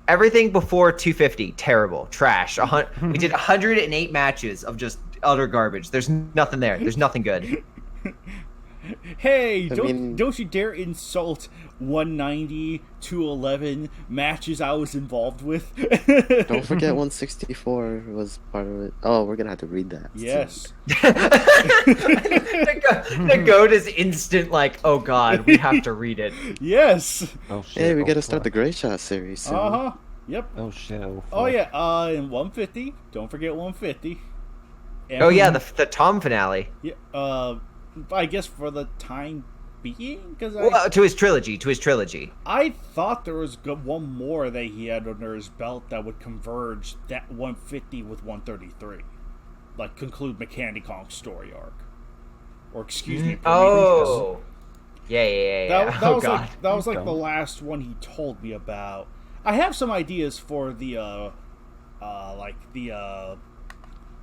Speaker 2: everything before 250, terrible, trash. We did 108 matches of just utter garbage. There's nothing there. There's nothing good.
Speaker 4: Hey, don't you dare insult 190, 211 matches I was involved with.
Speaker 3: Don't forget 164 was part of it. Oh, we're gonna have to read that.
Speaker 4: Yes.
Speaker 2: The goat is instant, like, oh god, we have to read it.
Speaker 4: Yes.
Speaker 1: Oh shit.
Speaker 3: Hey, we gotta start the Greyshot series soon.
Speaker 4: Uh-huh. Yep.
Speaker 1: Oh shit.
Speaker 4: Oh yeah, and 150. Don't forget 150. And
Speaker 2: Oh yeah, the Tom finale.
Speaker 4: Yeah, I guess for the time being, because
Speaker 2: to his trilogy.
Speaker 4: I thought there was one more that he had under his belt that would converge that 150 with 133, like conclude Mechanic Kong's story arc, or excuse me.
Speaker 2: Oh, yeah.
Speaker 4: That was like the last one he told me about. I have some ideas for the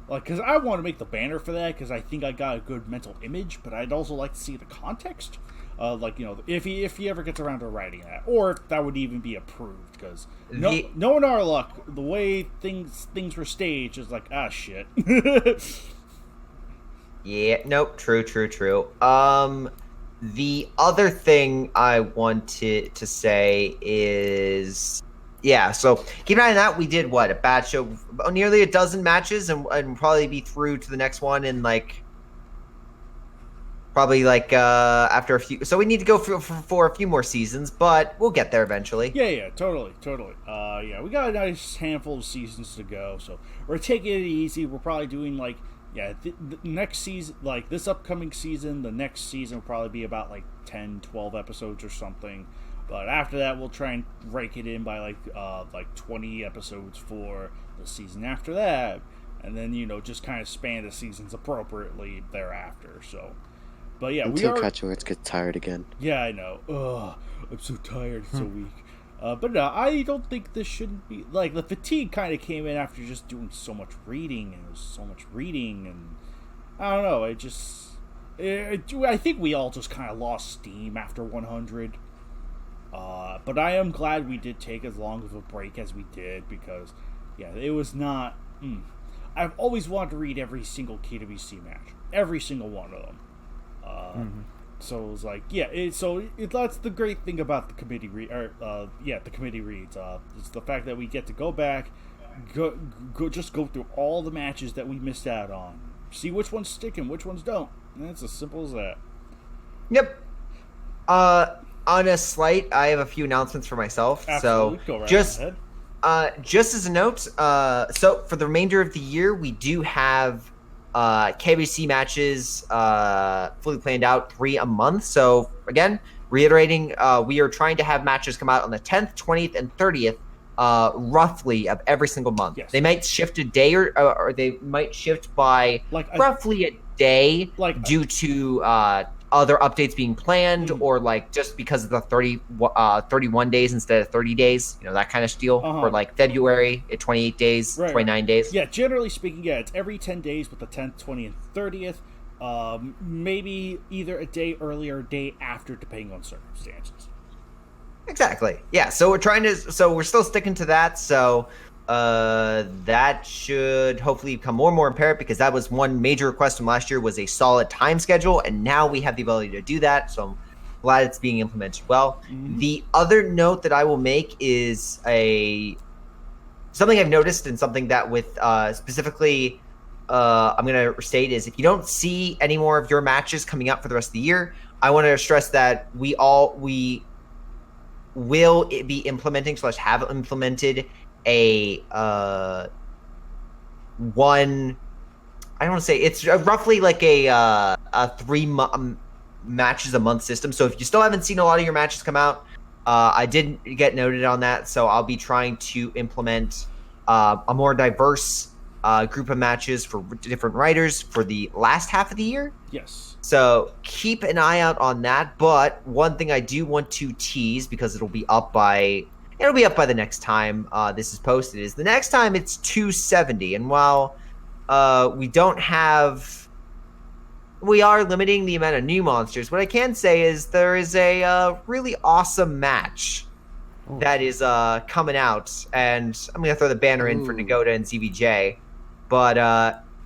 Speaker 4: because I want to make the banner for that, because I think I got a good mental image, but I'd also like to see the context. If he ever gets around to writing that, or if that would even be approved, because knowing our luck, the way things were staged is like, shit.
Speaker 2: Yeah, nope, true. The other thing I wanted to say is, yeah, so keep an eye on that. We did a batch of nearly a dozen matches, and probably be through to the next one in probably after a few. So we need to go for a few more seasons, but we'll get there eventually.
Speaker 4: Yeah, totally. Yeah, we got a nice handful of seasons to go, so we're taking it easy. We're probably doing the next season, this upcoming season, the next season will probably be about 10, 12 episodes or something. But after that, we'll try and rake it in by 20 episodes for the season after that, and then just kind of span the seasons appropriately thereafter. So, but yeah,
Speaker 3: until Kaiju gets tired again.
Speaker 4: Yeah, I know. Ugh, I'm so tired. It's so weak. But no, I don't think this shouldn't be the fatigue kind of came in after just doing so much reading, and it was so much reading, and I don't know. I think we all just kind of lost steam after 100. But I am glad we did take as long of a break as we did, because it was not. I've always wanted to read every single KWC match, every single one of them. So it was that's the great thing about the committee the committee reads. It's the fact that we get to go back, just go through all the matches that we missed out on, see which ones stick and which ones don't. And it's as simple as that.
Speaker 2: Yep. On a slight, I have a few announcements for myself.
Speaker 4: Absolutely.
Speaker 2: So
Speaker 4: go right
Speaker 2: just
Speaker 4: ahead.
Speaker 2: Just as a note, so for the remainder of the year, we do have KWC matches fully planned out 3 a month. So again, reiterating, we are trying to have matches come out on the 10th, 20th, and 30th, roughly of every single month.
Speaker 4: Yes.
Speaker 2: They might shift a day, or they might shift by roughly a day due to other updates being planned, or just because of the 31 days instead of 30 days, that kind of deal. Or February at 28 days,
Speaker 4: Right.
Speaker 2: 29 days.
Speaker 4: Yeah, generally speaking, it's every 10 days with the 10th, 20th, and 30th. Maybe either a day earlier or a day after, depending on circumstances.
Speaker 2: Exactly. Yeah. So we're still sticking to that. So that should hopefully become more and more apparent, because that was one major request from last year, was a solid time schedule, and now we have the ability to do that. So I'm glad it's being implemented well. The other note that I will make is something I've noticed, and something that with specifically I'm going to state, is if you don't see any more of your matches coming up for the rest of the year, I want to stress that we will be implementing / have implemented a one. I don't want to say, it's roughly a 3 matches a month system. So if you still haven't seen a lot of your matches come out, I did get noted on that. So I'll be trying to implement a more diverse group of matches for different writers for the last half of the year.
Speaker 4: Yes.
Speaker 2: So keep an eye out on that. But one thing I do want to tease, because it'll be up by the next time this is posted, is the next time it's 270. And while we are limiting the amount of new monsters, what I can say is there is a really awesome match that is coming out, and I'm going to throw the banner in for Nagoda and ZVJ. But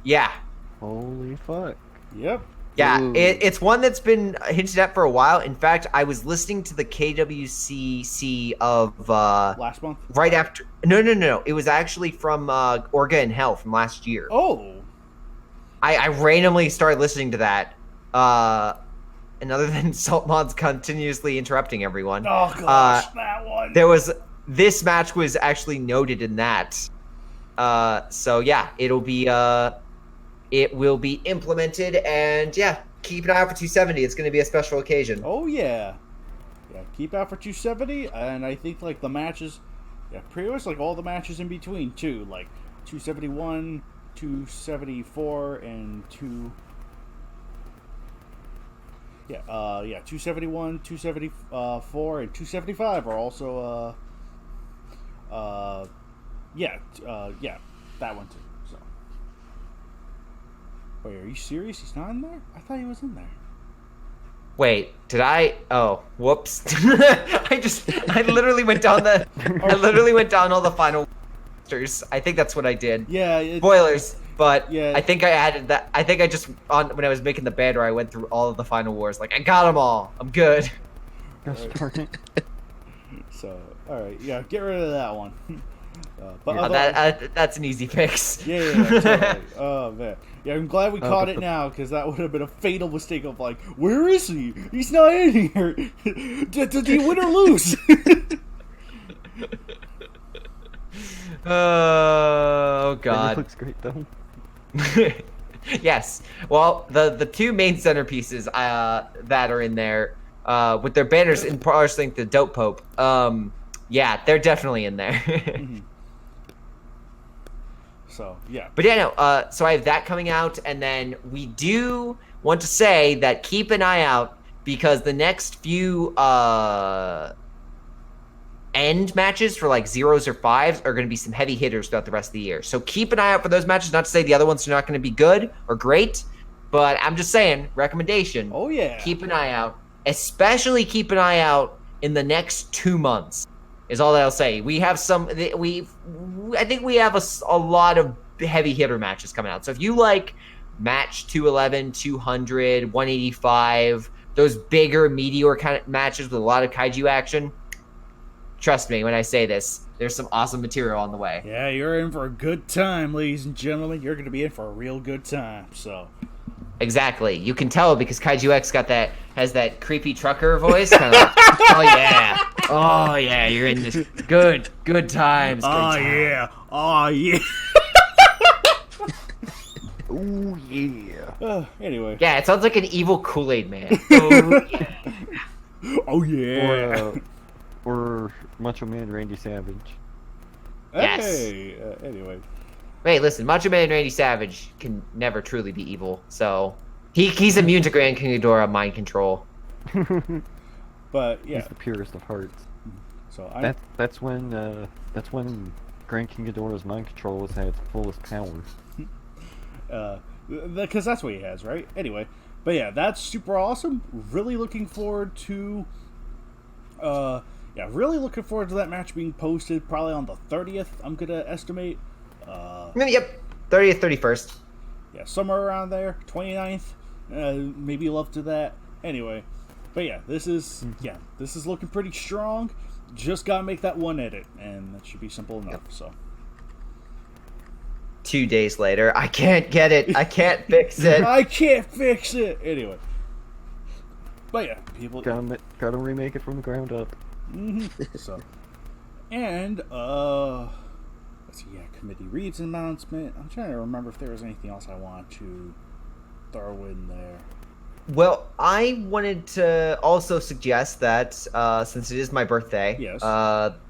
Speaker 2: yeah.
Speaker 1: Holy fuck.
Speaker 4: Yep.
Speaker 2: Yeah, it's one that's been hinted at for a while. In fact, I was listening to the KWCC of
Speaker 4: last month.
Speaker 2: Right after. No. It was actually from Orga and Hell from last year.
Speaker 4: Oh.
Speaker 2: I randomly started listening to that. And other than Saltmod's continuously interrupting everyone.
Speaker 4: Oh gosh, that one.
Speaker 2: This match was actually noted in that. So yeah, it will be implemented, and yeah, keep an eye out for 270. It's going to be a special occasion.
Speaker 4: Oh yeah, keep out for 270, and I think the matches, pretty much all the matches in between too, 271, 274, and 271, 274, and 275 are also that one too. So. Wait, are you serious? He's not in there? I thought he was in there.
Speaker 2: Wait, did I? Oh, whoops! I literally went down all the final monsters. I think that's what I did.
Speaker 4: Yeah.
Speaker 2: Spoilers. But
Speaker 4: Yeah.
Speaker 2: I think I added that. I think I just when I was making the banner, I went through all of the final wars. Like I got them all. I'm good.
Speaker 1: Gosh darn it.
Speaker 4: So, all right, yeah, get rid of that one. But
Speaker 2: That's an easy fix.
Speaker 4: yeah, totally. Oh man, yeah, I'm glad we caught it now because that would have been a fatal mistake of like, where is he? He's not in here. Did he win or lose?
Speaker 2: Oh
Speaker 1: It
Speaker 2: God.
Speaker 1: looks great though.
Speaker 2: Yes. Well, the two main centerpieces that are in there with their banners in partially the Dope Pope. Yeah, they're definitely in there.
Speaker 4: So yeah,
Speaker 2: But yeah, no. So I have that coming out, and then we do want to say that keep an eye out because the next few end matches for like 0s or 5s are going to be some heavy hitters throughout the rest of the year. So keep an eye out for those matches. Not to say the other ones are not going to be good or great, but I'm just saying, recommendation.
Speaker 4: oh yeah,
Speaker 2: Keep an eye out. Especially keep an eye out in the next 2 months. Is all that I'll say. We have I think we have a lot of heavy hitter matches coming out. So if you like match 211, 200, 185, those bigger meteor kind of matches with a lot of kaiju action, trust me when I say this, there's some awesome material on the way.
Speaker 4: yeah, you're in for a good time, ladies and gentlemen. You're gonna be in for a real good time. So.
Speaker 2: Exactly. You can tell because Kaiju X has that creepy trucker voice. Kind of like, oh yeah, oh yeah, you're in this good times. Good
Speaker 4: Oh
Speaker 2: times.
Speaker 4: yeah, oh yeah.
Speaker 1: Oh yeah.
Speaker 4: Anyway.
Speaker 2: Yeah, it sounds like an evil Kool-Aid man. Oh yeah.
Speaker 4: Oh yeah.
Speaker 1: Or Macho Man Randy Savage.
Speaker 2: Yes.
Speaker 4: Hey. Anyway.
Speaker 2: Wait, listen, Macho Man Randy Savage can never truly be evil, so he's immune to Grand King Ghidorah mind control.
Speaker 4: But yeah.
Speaker 1: He's the purest of hearts.
Speaker 4: So
Speaker 1: That's when Grand King Ghidorah's mind control was at its fullest power.
Speaker 4: because that's what he has, right? Anyway, but yeah, that's super awesome. Really looking forward to, really looking forward to that match being posted probably on the 30th. I'm gonna estimate.
Speaker 2: Yep, 30th, 31st.
Speaker 4: Yeah, somewhere around there, 29th. Maybe love to that. Anyway, but yeah, this is looking pretty strong. Just gotta make that one edit, and that should be simple enough. So.
Speaker 2: 2 days later, I can't get it. I can't fix it.
Speaker 4: I can't fix it. Anyway. But yeah, people
Speaker 1: Gotta remake it from the ground up.
Speaker 4: So, and let's see. Yeah, committee reads announcement. I'm trying to remember if there was anything else I want to throw in there.
Speaker 2: Well, I wanted to also suggest that since it is my birthday,
Speaker 4: Yes.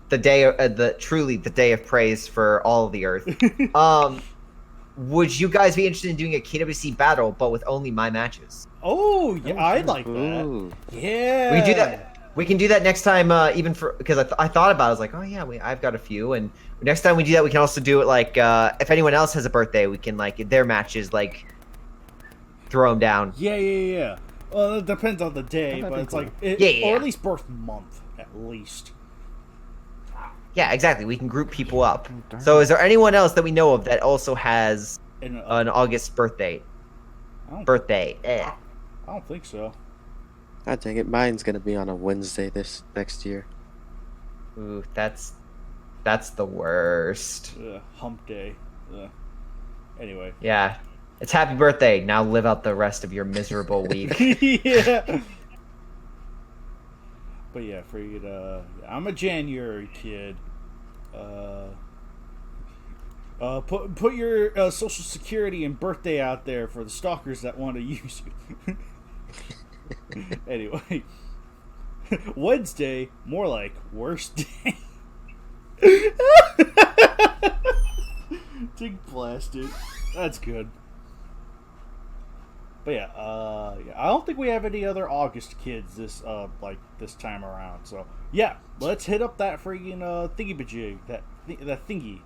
Speaker 2: the day, truly the day of praise for all of the Earth. Would you guys be interested in doing a KWC battle, but with only my matches?
Speaker 4: Oh yeah, I'd like that.
Speaker 3: Ooh.
Speaker 4: Yeah,
Speaker 2: We can do that. We can do that next time, even for because I thought about it. I was like, oh yeah, I've got a few, and next time we do that, we can also do it like if anyone else has a birthday, we can like their matches like throw them down.
Speaker 4: Yeah. Well, it depends on the day,
Speaker 1: That'd
Speaker 4: but
Speaker 1: be
Speaker 4: it's
Speaker 1: cool.
Speaker 4: like,
Speaker 2: Yeah.
Speaker 4: or at least birth month, at least.
Speaker 2: Yeah, exactly. We can group people up.
Speaker 1: darn
Speaker 2: So, is there anyone else that we know of that also has
Speaker 4: And
Speaker 2: an August birthday?
Speaker 4: I
Speaker 2: Eh.
Speaker 4: don't think so.
Speaker 3: I dang it, mine's gonna be on a Wednesday this next year.
Speaker 2: Ooh, that's the worst.
Speaker 4: Hump day. Anyway.
Speaker 2: Yeah, it's happy birthday. Now live out the rest of your miserable week.
Speaker 4: Yeah. But yeah, I'm a January kid. Put your social security and birthday out there for the stalkers that want to use you. Anyway, Wednesday, more like worst day. Dig blasted. That's good. But yeah, I don't think we have any other August kids this time around. So yeah, let's hit up that friggin' thingy bajig, that thingy,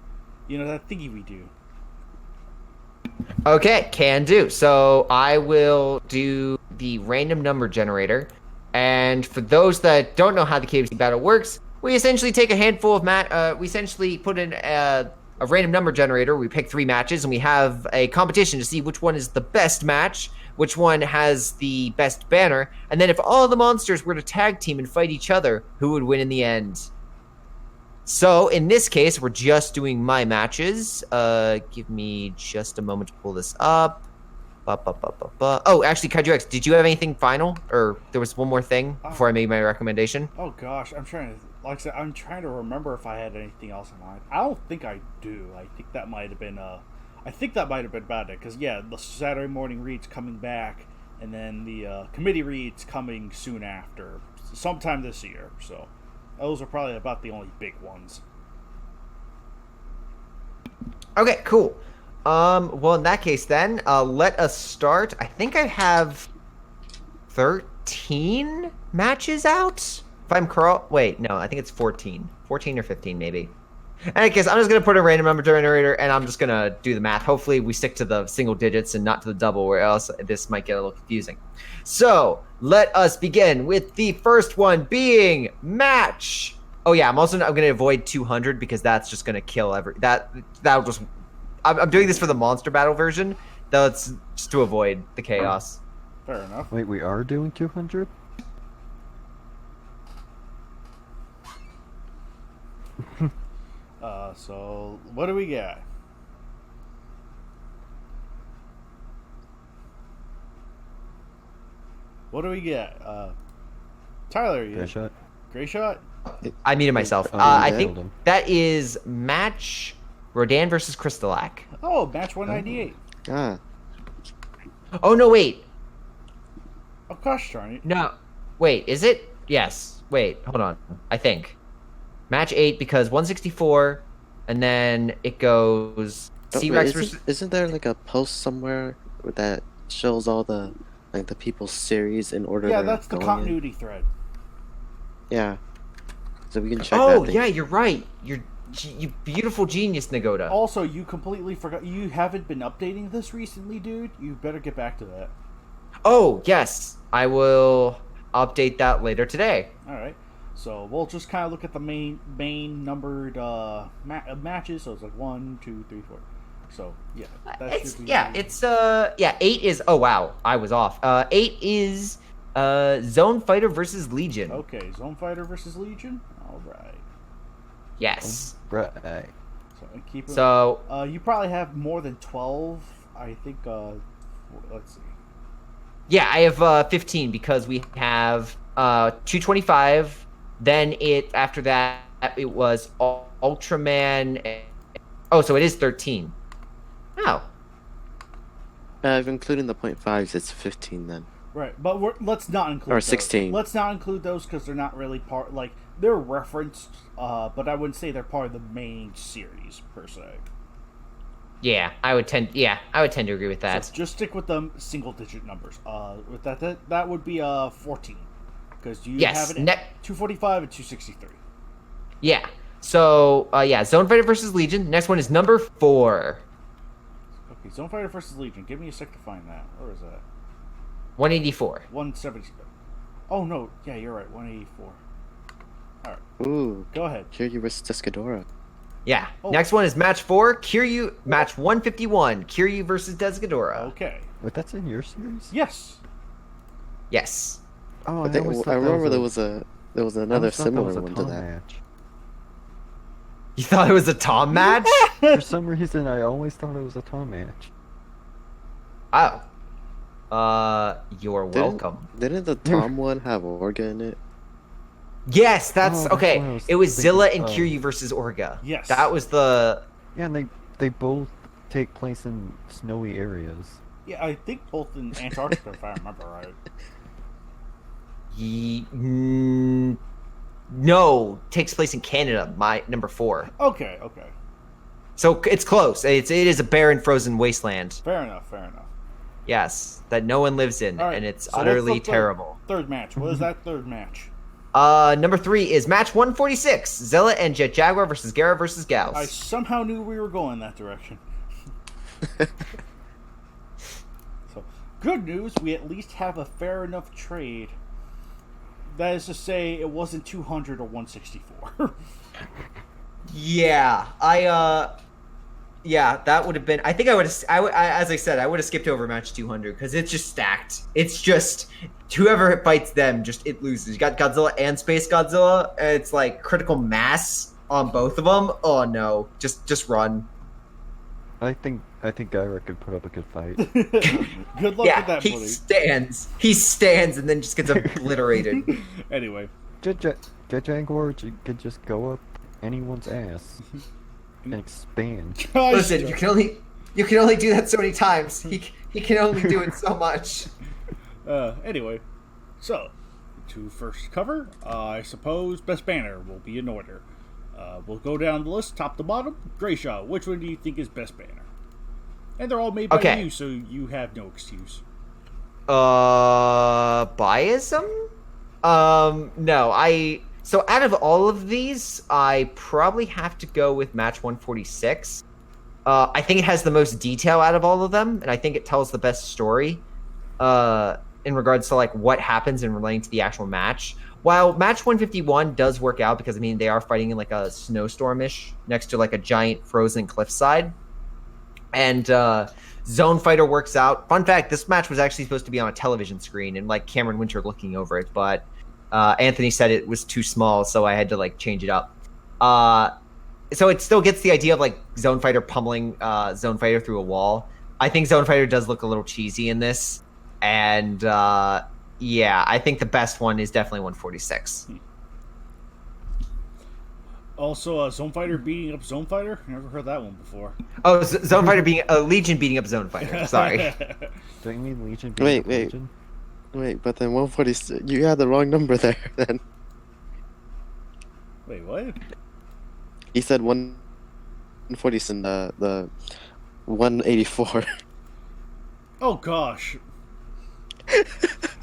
Speaker 4: that thingy we do.
Speaker 2: Okay, can do. So I will do the random number generator. And for those that don't know how the KWC battle works, we essentially take a handful of we essentially put in a random number generator. We pick 3 matches, and we have a competition to see which one is the best match, which one has the best banner, and then if all the monsters were to tag team and fight each other, who would win in the end? So, in this case, we're just doing my matches. Give me just a moment to pull this up. Oh, actually, Kaiju X, did you have anything final? Or there was one more thing before I made my recommendation?
Speaker 4: Oh gosh, I'm trying to remember if I had anything else in mind. I don't think I do. I think that might have been about it. Because yeah, the Saturday morning read's coming back, and then the committee read's coming soon after, sometime this year. So those are probably about the only big ones.
Speaker 2: Okay, cool. Well, in that case, then, let us start. I think I have 13 matches out. If I'm correct, wait, no, I think it's 14. 14 or 15, maybe. In any case, I'm just going to put a random number generator, and I'm just going to do the math. Hopefully, we stick to the single digits and not to the double, or else this might get a little confusing. So, let us begin with the first one being match. Oh, yeah, I'm going to avoid 200 because that's just going to kill that'll just... I'm doing this for the monster battle version. That's just to avoid the chaos.
Speaker 4: Fair enough.
Speaker 1: Wait, we are doing 200?
Speaker 4: So what do we got? What do we get? Tyler, you
Speaker 1: Greyshot?
Speaker 4: Greyshot?
Speaker 2: I muted myself. I think that is match Rodan versus Crystalak.
Speaker 4: Oh, match 198.
Speaker 3: Ah,
Speaker 2: Oh, no, wait.
Speaker 4: Oh, gosh darn it.
Speaker 2: No. Wait, is it? Yes. Wait, hold on. I think. Match 8 because 164, and then it goes C-Rex versus...
Speaker 3: isn't there like a post somewhere that shows all the people's series in order?
Speaker 4: Yeah,
Speaker 3: they're
Speaker 4: that's the
Speaker 3: going
Speaker 4: continuity thread.
Speaker 3: Yeah, so we can check that
Speaker 2: Oh,
Speaker 3: thing.
Speaker 2: yeah, you're right. You beautiful genius, Nagoda.
Speaker 4: Also, you completely forgot. You haven't been updating this recently, dude. You better get back to that.
Speaker 2: Oh, yes. I will update that later today.
Speaker 4: All right. So we'll just kind of look at the main numbered matches. So it's like 1, 2, 3, 4. So yeah, that
Speaker 2: 8 is... Oh, wow. I was off. 8 is Zone Fighter versus Legion.
Speaker 4: Okay, Zone Fighter versus Legion. All right.
Speaker 2: Yes.
Speaker 1: Right.
Speaker 4: So keep it.
Speaker 2: So
Speaker 4: you probably have more than 12. I think. Let's see.
Speaker 2: yeah, I have 15 because we have 225. Then after that it was Ultraman. Oh, so it is 13. Oh.
Speaker 3: Including the 0.5s, it's 15 then.
Speaker 4: Right, but let's not include.
Speaker 3: Or
Speaker 4: those.
Speaker 3: 16.
Speaker 4: Let's not include those because they're not really part. Like they're referenced, but I wouldn't say they're part of the main series per se.
Speaker 2: Yeah, I would tend to agree with that.
Speaker 4: So just stick with the single-digit numbers. With that would be 14, because you have it at 245 and 263.
Speaker 2: Yeah. So Zone Fighter versus Legion. Next one is number 4.
Speaker 4: Okay, Zone Fighter versus Legion. Give me a sec to find that. Where is that?
Speaker 2: 184.
Speaker 4: 170. Oh no, yeah, you're right. 184. All right.
Speaker 3: Ooh,
Speaker 4: Go ahead.
Speaker 3: Kiryu versus Descadora.
Speaker 2: Yeah.
Speaker 4: Oh.
Speaker 2: Next one is match 4. Kiryu match 151. Kiryu versus Descadora.
Speaker 4: Okay.
Speaker 1: Wait, that's in your series?
Speaker 4: Yes.
Speaker 2: Yes.
Speaker 1: Oh,
Speaker 3: I think
Speaker 1: always thought
Speaker 3: I
Speaker 1: that
Speaker 3: remember there
Speaker 1: was
Speaker 3: was
Speaker 1: I
Speaker 3: another
Speaker 1: always thought that
Speaker 3: similar
Speaker 1: was a
Speaker 3: one to
Speaker 1: Tom
Speaker 3: that.
Speaker 1: match.
Speaker 2: You thought it was a Tom match?
Speaker 1: For some reason, I always thought it was a Tom match.
Speaker 2: Oh. You're welcome.
Speaker 3: Didn't the Tom one have Orga in it?
Speaker 2: Yes, that's
Speaker 1: Oh, that's
Speaker 2: okay.
Speaker 1: what I was
Speaker 2: It was
Speaker 1: thinking.
Speaker 2: Zilla and
Speaker 1: Oh.
Speaker 2: Kiryu versus Orga.
Speaker 4: Yes.
Speaker 2: That was the...
Speaker 1: Yeah, and they both take place in snowy areas.
Speaker 4: Yeah, I think both in Antarctica, if I remember right.
Speaker 2: No, takes place in Canada. My number 4.
Speaker 4: Okay.
Speaker 2: So it's close. It is a barren, frozen wasteland.
Speaker 4: Fair enough.
Speaker 2: Yes, that no one lives in,
Speaker 4: All right,
Speaker 2: and it's
Speaker 4: so what's
Speaker 2: utterly
Speaker 4: the
Speaker 2: terrible.
Speaker 4: Third match. What is that third match?
Speaker 2: Number 3 is match 146. Zilla and Jet Jaguar versus Gara versus Gauss.
Speaker 4: I somehow knew we were going that direction. So, good news, we at least have a fair enough trade. That is to say, it wasn't 200 or 164.
Speaker 2: Yeah, Yeah, that would have been. I think I would have. As I said, I would have skipped over match 200 because it's just stacked. It's just whoever fights them, just it loses. You got Godzilla and Space Godzilla. And it's like critical mass on both of them. Oh no, just run.
Speaker 1: I think Gyra could put up a good fight.
Speaker 4: Good luck
Speaker 2: Yeah,
Speaker 4: with that,
Speaker 2: he
Speaker 4: buddy.
Speaker 2: stands. He stands and then just gets obliterated.
Speaker 4: Anyway,
Speaker 1: Jangor could just go up anyone's ass and expand.
Speaker 2: Listen, you can only do that so many times. He can only do it so much.
Speaker 4: Anyway, so to first cover, I suppose best banner will be in order. We'll go down the list, top to bottom. Greyshot, which one do you think is best banner? And they're all made by
Speaker 2: Okay.
Speaker 4: you, so you have no excuse.
Speaker 2: Biasm? No, so out of all of these, I probably have to go with match 146. I think it has the most detail out of all of them, and I think it tells the best story in regards to like what happens in relating to the actual match. While match 151 does work out because I mean they are fighting in like a snowstorm-ish next to like a giant frozen cliffside. And Zone Fighter works out. Fun fact, this match was actually supposed to be on a television screen and like Cameron Winter looking over it, but Anthony said it was too small, so I had to like change it up. So it still gets the idea of like Zone Fighter pummeling Zone Fighter through a wall. I think Zone Fighter does look a little cheesy in this. And yeah, I think the best one is definitely 146.
Speaker 4: Also, Zone Fighter beating up Zone Fighter? Never heard that one before.
Speaker 2: Oh, Zone Fighter being Legion beating up Zone Fighter. Sorry.
Speaker 1: Don't you mean Legion?
Speaker 3: Wait,
Speaker 1: Legion?
Speaker 3: Wait, but then 146, you had the wrong number there then.
Speaker 4: Wait, what?
Speaker 3: He said 146 and the 184.
Speaker 4: Oh, gosh.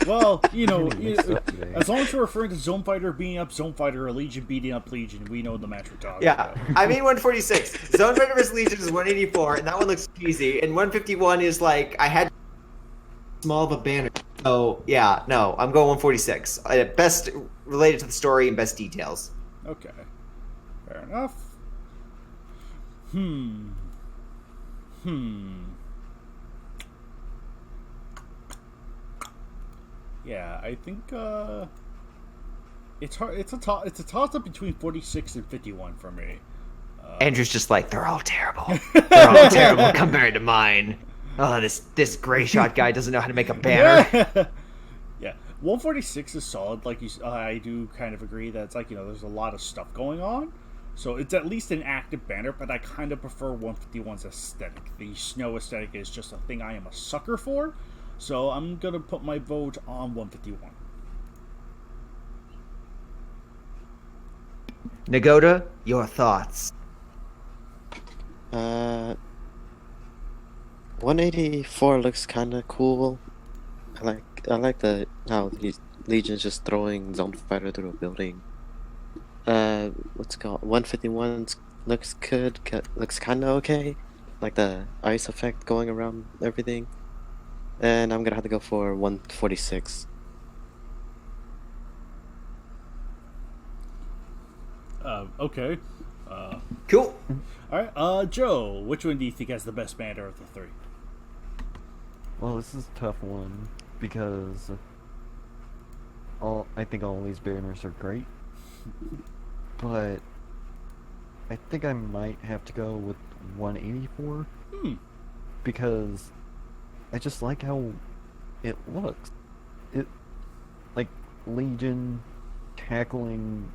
Speaker 4: Well, you know, as long as you're referring to Zone Fighter beating up Zone Fighter or Legion beating up Legion, we know the match we're talking
Speaker 2: Yeah,
Speaker 4: about.
Speaker 2: I mean 146. Zone Fighter vs. Legion is 184, and that one looks cheesy. And 151 is like I had small of a banner. So yeah, no, I'm going 146. Best related to the story and best details.
Speaker 4: Okay. Fair enough. Yeah, I think it's hard. It's a toss up between 46 and 51 for me.
Speaker 2: Andrew's just like they're all terrible. They're all terrible compared to mine. Oh, this Greyshot guy doesn't know how to make a banner.
Speaker 4: Yeah, 146 is solid. Like I do kind of agree that it's like there's a lot of stuff going on, so it's at least an active banner. But I kind of prefer 151's aesthetic. The snow aesthetic is just a thing I am a sucker for. So I'm going to put my vote on 151.
Speaker 2: Nagoda, your thoughts?
Speaker 3: 184 looks kind of cool. I like how Legion's just throwing Zone Fighter through a building. What's it called? 151 looks good. Looks kind of okay. Like the ice effect going around everything. And I'm gonna have to go for 146.
Speaker 4: Okay.
Speaker 2: Cool.
Speaker 4: Alright, Joe, which one do you think has the best banner of the three?
Speaker 1: Well, this is a tough one because I think all these banners are great, but I think I might have to go with 184 because I just like how it looks. It like Legion tackling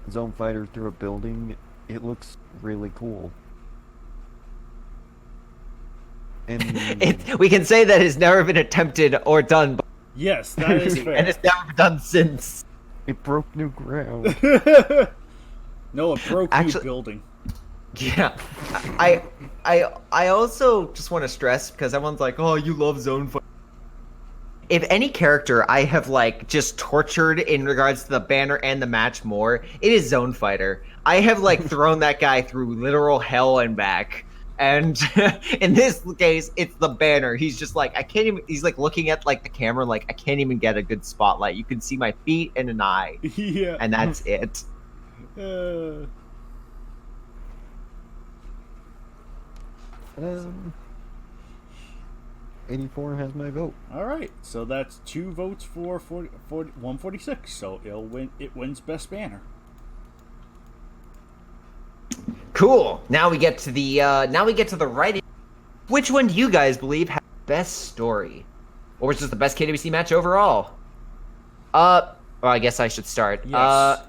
Speaker 1: Zone Fighter through a building. It looks really cool. And
Speaker 2: We can say that it's never been attempted or done,
Speaker 4: Yes, that is fair.
Speaker 2: and it's never been done since.
Speaker 1: it broke new ground.
Speaker 4: No, it broke
Speaker 2: Actually-
Speaker 4: new building.
Speaker 2: Yeah, I also just want to stress because everyone's like, "Oh, you love Zone Fighter." If any character I have like just tortured in regards to the banner and the match more, it is Zone Fighter. I have like thrown that guy through literal hell and back. And in this case, it's the banner. He's just like, I can't even, he's like looking at like the camera, like I can't even get a good spotlight. You can see my feet and an eye,
Speaker 4: Yeah.
Speaker 2: and that's it.
Speaker 1: Um, 84 has my vote.
Speaker 4: All right, so that's 2 votes for 146. So it wins best banner.
Speaker 2: Cool. Now we get to the writing. Which one do you guys believe has the best story, or was just the best KWC match overall? Well, I guess I should start.
Speaker 4: Yes.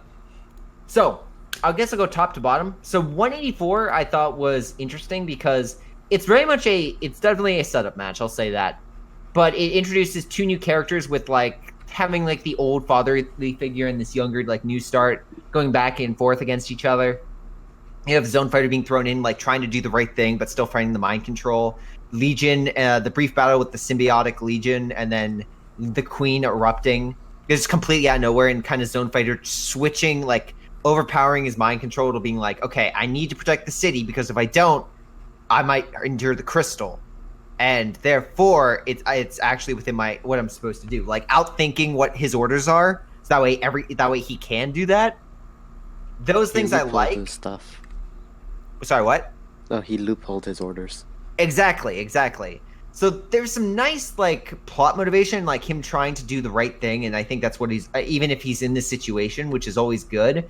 Speaker 2: So I guess I'll go top to bottom. So 184 I thought was interesting because it's definitely a setup match. I'll say that, but it introduces 2 new characters with like having like the old fatherly figure and this younger like new start going back and forth against each other. You have Zone Fighter being thrown in, like trying to do the right thing, but still fighting the mind control. Legion, the brief battle with the symbiotic Legion, and then the Queen erupting. It's completely out of nowhere, and kind of Zone Fighter switching, like overpowering his mind control to being like, okay, I need to protect the city because if I don't, I might endure the crystal, and therefore it's actually within what I'm supposed to do, like outthinking what his orders are, so that way he can do that. Those things I like.
Speaker 3: His stuff.
Speaker 2: Sorry, what?
Speaker 3: Oh, he loopholed his orders.
Speaker 2: Exactly. So there's some nice like plot motivation, like him trying to do the right thing, and I think that's what he's even if he's in this situation, which is always good.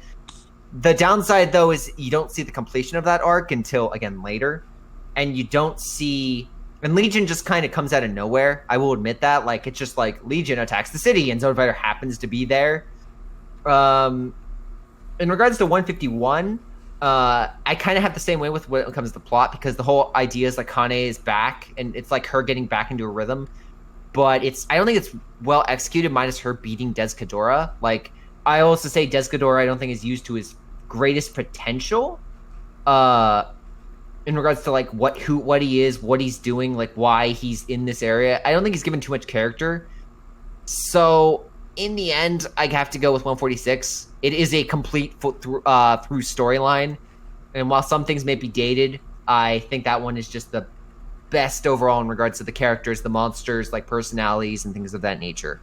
Speaker 2: The downside though is you don't see the completion of that arc until again later, and you don't see. And Legion just kind of comes out of nowhere. I will admit that, like it's just like Legion attacks the city, and Zone Fighter happens to be there. In regards to 151. I kind of have the same way with when it comes to plot because the whole idea is like Kane is back and it's like her getting back into a rhythm, but I don't think it's well executed minus her beating Descadora. Like I also say Descadora I don't think is used to his greatest potential in regards to like what he is, what he's doing, like why he's in this area. I don't think he's given too much character. So in the end, I have to go with 146. It is a complete through storyline, and while some things may be dated, I think that one is just the best overall in regards to the characters, the monsters, like personalities, and things of that nature.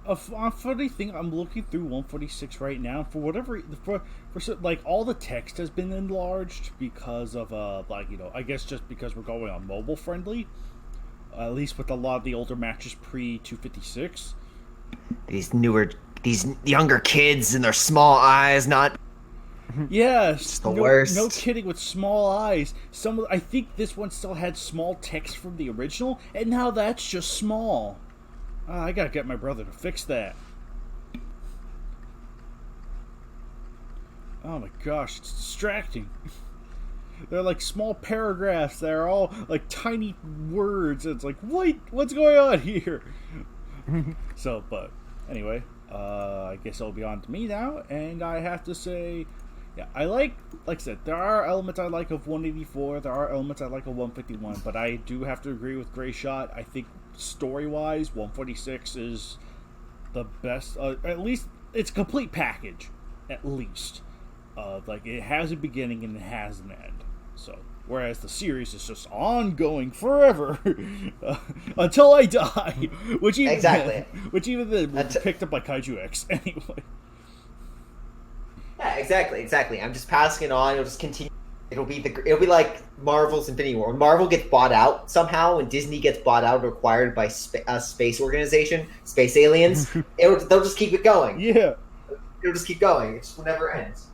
Speaker 4: A funny thing, I'm looking through 146 right now. For whatever, for like all the text has been enlarged because of I guess just because we're going on mobile friendly. At least with a lot of the older matches pre-256.
Speaker 2: These younger kids and their small eyes, not...
Speaker 4: Yes,
Speaker 2: it's the worst.
Speaker 4: No kidding, with small eyes. I think this one still had small text from the original, and now that's just small. I gotta get my brother to fix that. Oh my gosh, it's distracting. They're like small paragraphs that are all like tiny words. It's like, what's going on here? So, but anyway, I guess it'll be on to me now. And I have to say, yeah, like I said, there are elements I like of 184. There are elements I like of 151. But I do have to agree with Greyshot. I think story-wise, 146 is the best. At least it's a complete package. At least. Like it has a beginning and it has an end. So, whereas the series is just ongoing forever until I die, which even then was picked up by Kaiju X anyway.
Speaker 2: Yeah, exactly. I'm just passing it on. It'll just continue. It'll be like Marvel's Infinity War. When Marvel gets bought out somehow, when Disney gets bought out or acquired by a space organization, space aliens, they'll just keep it going.
Speaker 4: Yeah,
Speaker 2: it'll just keep going. It just never ends.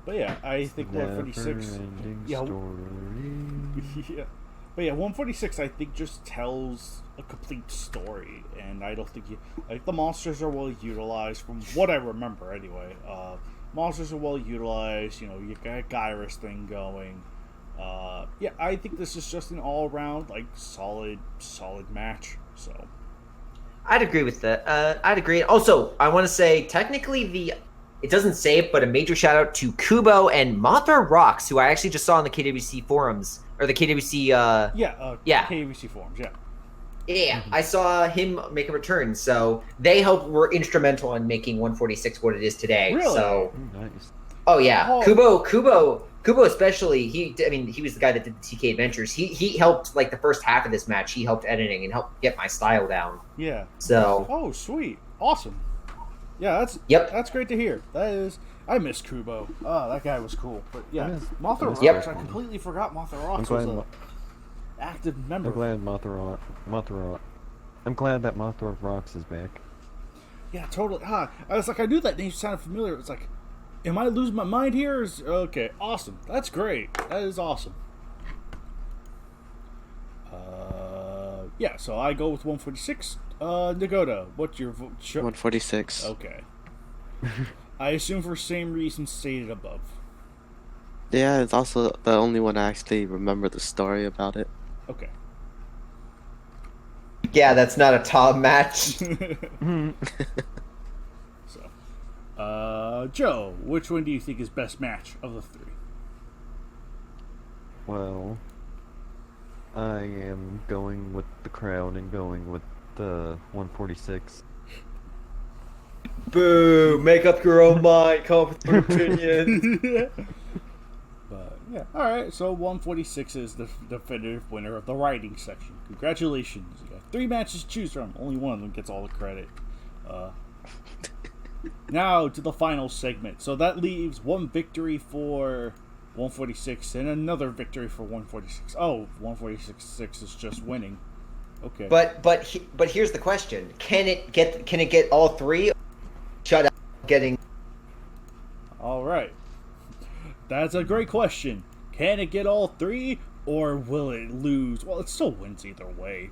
Speaker 4: But yeah, I think 146. Yeah, yeah, but yeah, 146 I think just tells a complete story, and I don't think the monsters are well utilized from what I remember anyway. Monsters are well utilized. You know, you got Gyrus thing going. Yeah, I think this is just an all around like solid match. So
Speaker 2: I'd agree with that. I'd agree. Also, I want to say technically it doesn't say it, but a major shout out to Kubo and Mothra Rocks, who I actually just saw on the KWC forums, or the KWC,
Speaker 4: KWC forums, yeah.
Speaker 2: Yeah, I saw him make a return, so they were instrumental in making 146 what it is today.
Speaker 4: Really?
Speaker 2: So,
Speaker 1: Nice.
Speaker 2: oh yeah, Kubo especially, he was the guy that did the TK Adventures. He helped, like, the first half of this match, he helped editing and helped get my style down.
Speaker 4: Yeah.
Speaker 2: So.
Speaker 4: Oh, sweet. Awesome. Yeah,
Speaker 2: Yep.
Speaker 4: that's great to hear. That is, I miss Kubo. Oh, that guy was cool. But yeah, Mothra Rocks.
Speaker 2: Yep.
Speaker 4: I completely forgot Mothra Rocks
Speaker 1: I'm
Speaker 4: was
Speaker 1: glad
Speaker 4: an active member.
Speaker 1: I'm glad I'm glad that Mothra Rocks is back.
Speaker 4: Yeah, totally. I was like, I knew that name sounded familiar. It's like, am I losing my mind here? Okay, awesome. That's great. That is awesome. Yeah, so I go with 146. Nagoda, what's your vote?
Speaker 3: 146.
Speaker 4: Okay. I assume for same reasons stated above.
Speaker 3: Yeah, it's also the only one I actually remember the story about it.
Speaker 4: Okay.
Speaker 2: Yeah, that's not a top match.
Speaker 4: So, Joe, which one do you think is best match of the three?
Speaker 1: Well, I am going with the crowd and going with the 146.
Speaker 2: Boo! Make up your own mind. Come up with your opinion.
Speaker 4: But yeah, all right. So 146 is the definitive winner of the writing section. Congratulations! You got 3 matches to choose from. Only one of them gets all the credit. Now to the final segment. So that leaves one victory for 146 and another victory for 146. Oh, 146 is just winning. Okay.
Speaker 2: But here's the question: Can it get all 3? Shut up. Getting.
Speaker 4: All right. That's a great question. Can it get all 3, or will it lose? Well, it still wins either way.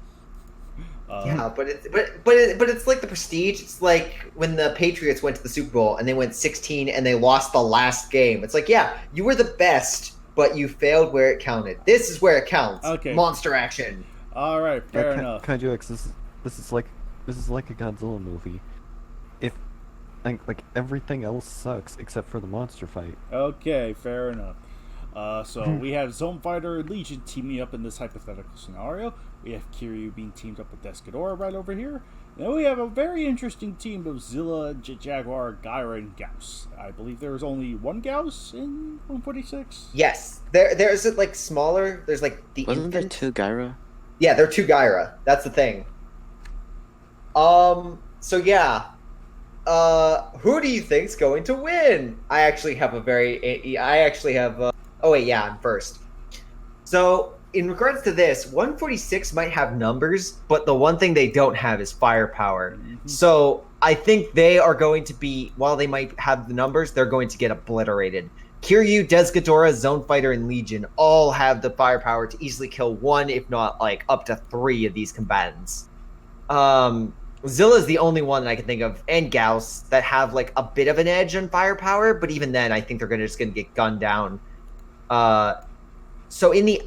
Speaker 2: Yeah, but it's like the Prestige. It's like when the Patriots went to the Super Bowl and they went 16 and they lost the last game. It's like, yeah, you were the best, but you failed where it counted. This is where it counts.
Speaker 4: Okay.
Speaker 2: Monster action.
Speaker 4: All right, fair enough.
Speaker 1: Kaiju X, this is like a Godzilla movie. If like everything else sucks except for the monster fight.
Speaker 4: Okay, fair enough. So we have Zone Fighter and Legion teaming up in this hypothetical scenario. We have Kiryu being teamed up with Descadora right over here. Then we have a very interesting team of Zilla, Jaguar, Gyra, and Gauss. I believe there's only one Gauss in 146.
Speaker 2: Yes, there's like smaller. There's like the.
Speaker 3: Wasn't there
Speaker 2: infant.
Speaker 3: 2 Gyra?
Speaker 2: Yeah, there are 2 Gyra. That's the thing. So yeah. Who do you think's going to win? I actually have oh wait, yeah, I'm first. So, in regards to this, 146 might have numbers, but the one thing they don't have is firepower.
Speaker 4: Mm-hmm.
Speaker 2: So, I think they are going to be, while they might have the numbers, they're going to get obliterated. Kiryu, Desgadora, Zone Fighter, and Legion all have the firepower to easily kill 1, if not like up to 3 of these combatants. Zilla's the only one that I can think of, and Gauss, that have like a bit of an edge on firepower, but even then, I think they're just gonna get gunned down. So in the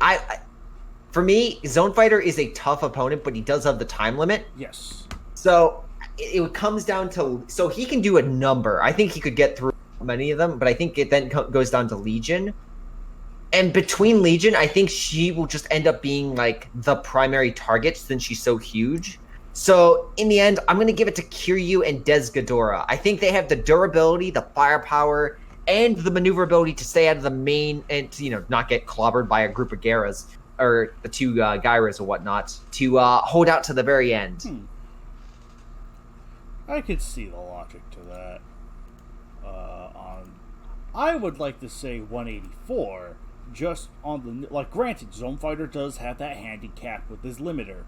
Speaker 2: for me, Zone Fighter is a tough opponent, but he does have the time limit.
Speaker 4: Yes.
Speaker 2: So it comes down to, so he can do a number. I think he could get through many of them, but I think it then goes down to Legion. And between Legion, I think she will just end up being like the primary target since she's so huge. So in the end, I'm going to give it to Kiryu and Desgadora. I think they have the durability, the firepower, and the maneuverability to stay out of the main and to, not get clobbered by a group of Garas or the 2 Gyras or whatnot to hold out to the very end.
Speaker 4: I could see the logic to that. I would like to say 184, just on the granted, Zone Fighter does have that handicap with his limiter.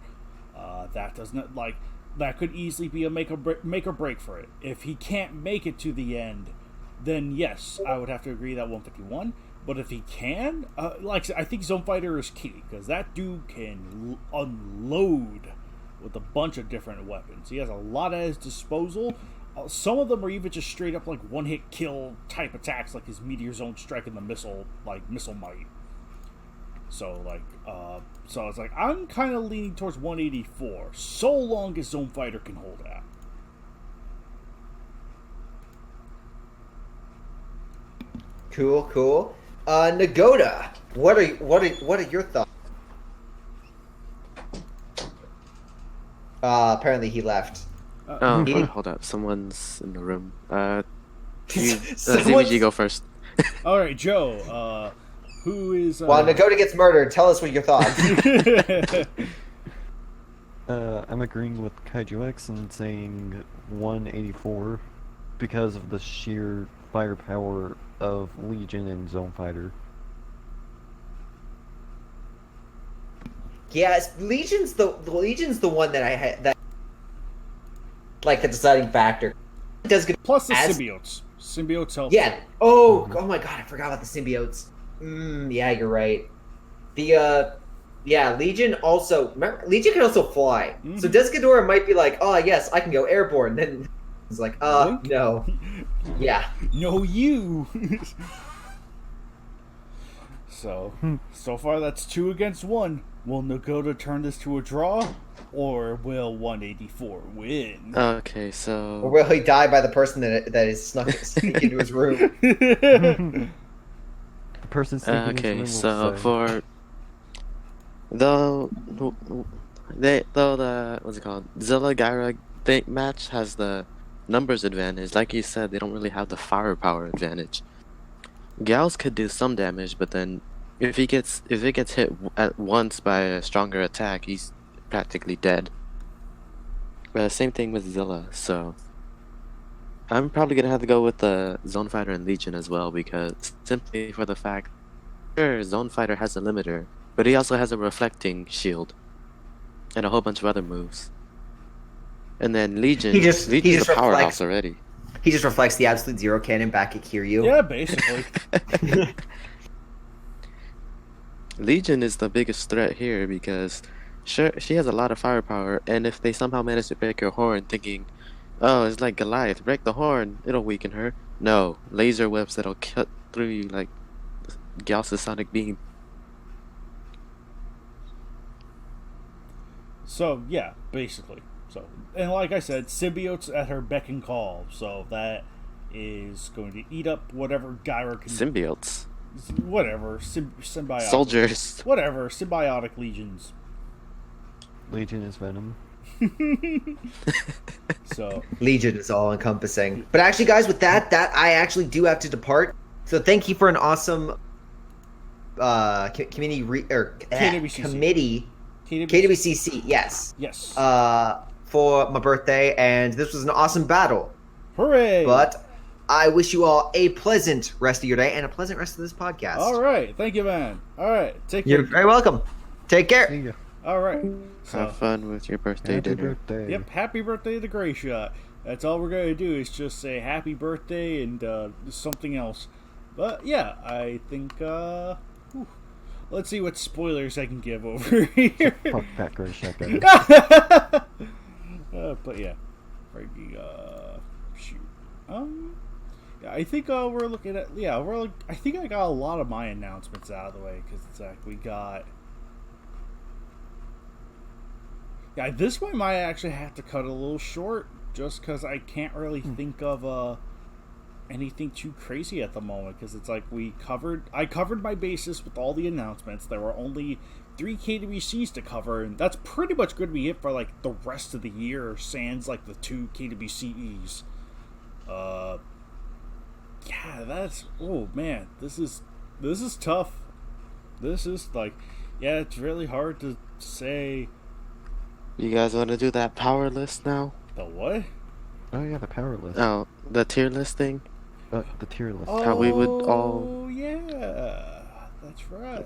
Speaker 4: That doesn't that could easily be a make or break for it. If he can't make it to the end, then yes, I would have to agree that 151. But if he can, I think Zone Fighter is key because that dude can unload with a bunch of different weapons. He has a lot at his disposal. Some of them are even just straight up like one-hit kill type attacks, like his Meteor Zone Strike and the missile might. So it's like I'm kind of leaning towards 184, so long as Zone Fighter can hold out.
Speaker 2: Cool. Nagoda, what are your thoughts? Apparently he left.
Speaker 3: Hold up. Someone's in the room.
Speaker 2: Someone's-
Speaker 3: ZBG, go first.
Speaker 4: All right, Joe. Who is?
Speaker 2: While Nagoda gets murdered, tell us what your thoughts.
Speaker 1: I'm agreeing with Kaiju X and saying 184 because of the sheer firepower of Legion and Zone Fighter.
Speaker 2: Yeah, Legion's the one that I had that like the deciding factor. It does good.
Speaker 4: Plus the
Speaker 2: as-
Speaker 4: symbiotes. Symbiotes help.
Speaker 2: Yeah. Oh my god, I forgot about the symbiotes. Yeah, you're right. The Legion also. Remember, Legion can also fly. So Desgadora might be like, oh yes, I can go airborne. Then he's like,
Speaker 4: Link?
Speaker 2: no. Yeah.
Speaker 4: No, you. So far that's 2 against 1. Will Nagoda turn this to a draw, or will 184 win?
Speaker 3: Okay,
Speaker 2: Or
Speaker 3: so
Speaker 2: will he die by the person that is sneak into his room?
Speaker 1: The person sleeping in his room
Speaker 3: okay,
Speaker 1: will
Speaker 3: so
Speaker 1: say,
Speaker 3: for though the what's it called, Zilla Gyra match has the numbers advantage. Like you said, they don't really have the firepower advantage. Gals could do some damage, but then if it gets hit at once by a stronger attack, he's practically dead. Same thing with Zilla, so I'm probably gonna have to go with the Zone Fighter and Legion as well, because simply for the fact, sure, Zone Fighter has a limiter, but he also has a reflecting shield and a whole bunch of other moves. And then Legion's
Speaker 2: just
Speaker 3: a
Speaker 2: reflects-
Speaker 3: powerhouse already.
Speaker 2: He just reflects the absolute zero cannon back at Kiryu.
Speaker 4: Yeah, basically.
Speaker 3: Legion is the biggest threat here because, sure, she has a lot of firepower, and if they somehow manage to break her horn thinking, oh, it's like Goliath, break the horn, it'll weaken her. No, laser whips that'll cut through you like Gauss's sonic beam.
Speaker 4: So yeah, basically. So, and like I said, symbiotes at her beck and call. So that is going to eat up whatever Gyra can.
Speaker 3: Symbiotes.
Speaker 4: Whatever, symbiotic.
Speaker 3: Soldiers.
Speaker 4: Whatever, symbiotic legions.
Speaker 1: Legion is Venom.
Speaker 4: So
Speaker 2: Legion is all encompassing. But actually, guys, with that I actually do have to depart. So thank you for an awesome community
Speaker 4: KWCC.
Speaker 2: committee.
Speaker 4: KWC.
Speaker 2: KWCC, yes.
Speaker 4: Yes.
Speaker 2: For my birthday, and this was an awesome battle.
Speaker 4: Hooray!
Speaker 2: But I wish you all a pleasant rest of your day and a pleasant rest of this podcast.
Speaker 4: All right, thank you, man. All right, take care.
Speaker 2: You're very welcome. Take care.
Speaker 1: See ya.
Speaker 4: All right. So,
Speaker 3: Have fun with your birthday
Speaker 1: Happy
Speaker 3: dinner.
Speaker 1: birthday.
Speaker 4: yep, happy birthday to Greyshot. That's all we're gonna do is just say happy birthday and something else. But yeah, I think let's see what spoilers I can give over here.
Speaker 1: Fuck that Greyshot Departs.
Speaker 4: But yeah, Frankie, shoot. Yeah, I think we're looking at I think I got a lot of my announcements out of the way because it's like we got. Yeah, this one might actually have to cut a little short just because I can't really think of anything too crazy at the moment because it's like I covered my bases with all the announcements. There were only 3 KWCs to cover, and that's pretty much going to be it for like the rest of the year, sans like the 2 KWCEs. Yeah, that's man, this is tough. This is like, yeah, it's really hard to say.
Speaker 3: You guys want to do that power list now?
Speaker 4: The what?
Speaker 1: Oh yeah, the power list.
Speaker 3: Oh, the tier list thing?
Speaker 1: The tier list.
Speaker 3: How we would all-
Speaker 4: Oh yeah, that's right.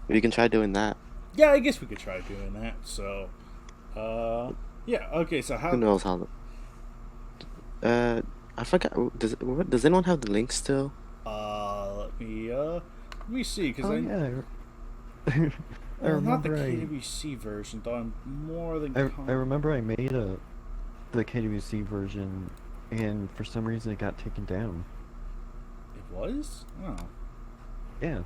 Speaker 3: We can try doing that.
Speaker 4: Yeah, I guess we could try doing that. So, yeah, okay. So how?
Speaker 3: Who knows how? I forgot. Does anyone have the link still?
Speaker 4: Let me see, because
Speaker 1: Oh
Speaker 4: I
Speaker 1: yeah. I
Speaker 4: not the
Speaker 1: remember
Speaker 4: KWC version, though. I'm more than.
Speaker 1: I remember I made the KWC version, and for some reason it got taken down.
Speaker 4: It was? Oh.
Speaker 1: Yeah.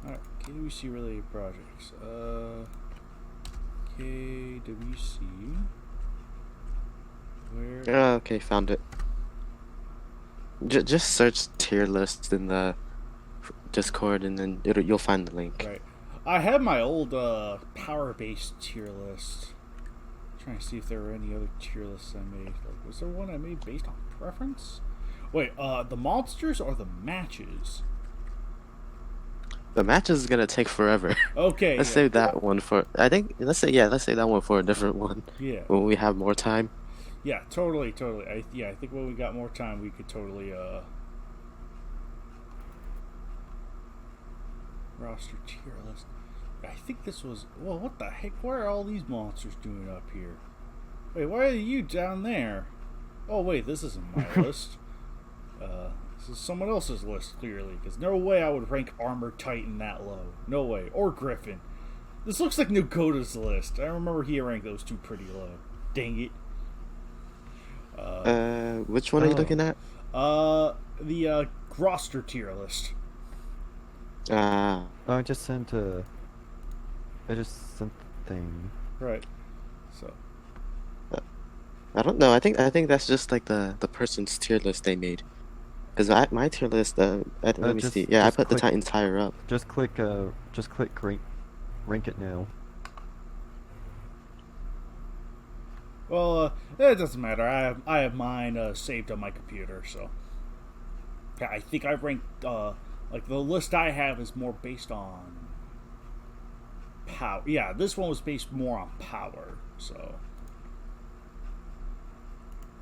Speaker 4: Alright, KWC related projects. KWC. Where?
Speaker 3: Okay, found it. Just search tier list in the Discord, and then you'll find the link.
Speaker 4: Right. I had my old power-based tier list. Trying to see if there were any other tier lists I made. Like, was there one I made based on preference? Wait, the monsters or the matches?
Speaker 3: The match is gonna take forever.
Speaker 4: Okay.
Speaker 3: Let's
Speaker 4: yeah.
Speaker 3: save that one for. I think let's save that one for a different one
Speaker 4: Yeah.
Speaker 3: when we have more time.
Speaker 4: Yeah, totally. I think when we got more time, we could totally roster tier list. I think this was. Well, what the heck? What are all these monsters doing up here? Wait, why are you down there? Oh wait, this isn't my list. This is someone else's list, clearly, because no way I would rank Armored Titan that low. No way. Or Griffin. This looks like Nugota's list. I remember he ranked those two pretty low. Dang it.
Speaker 3: Which one are you looking at?
Speaker 4: The roster tier list.
Speaker 1: Oh, I just sent the thing.
Speaker 4: Right. So.
Speaker 3: I don't know. I think that's just like the person's tier list they made. Because my tier list, let me see. Yeah, I put the Titans higher up.
Speaker 1: Just click rank it now.
Speaker 4: Well, it doesn't matter. I have mine saved on my computer, so yeah, I think I've ranked like the list I have is more based on power. Yeah, this one was based more on power. So,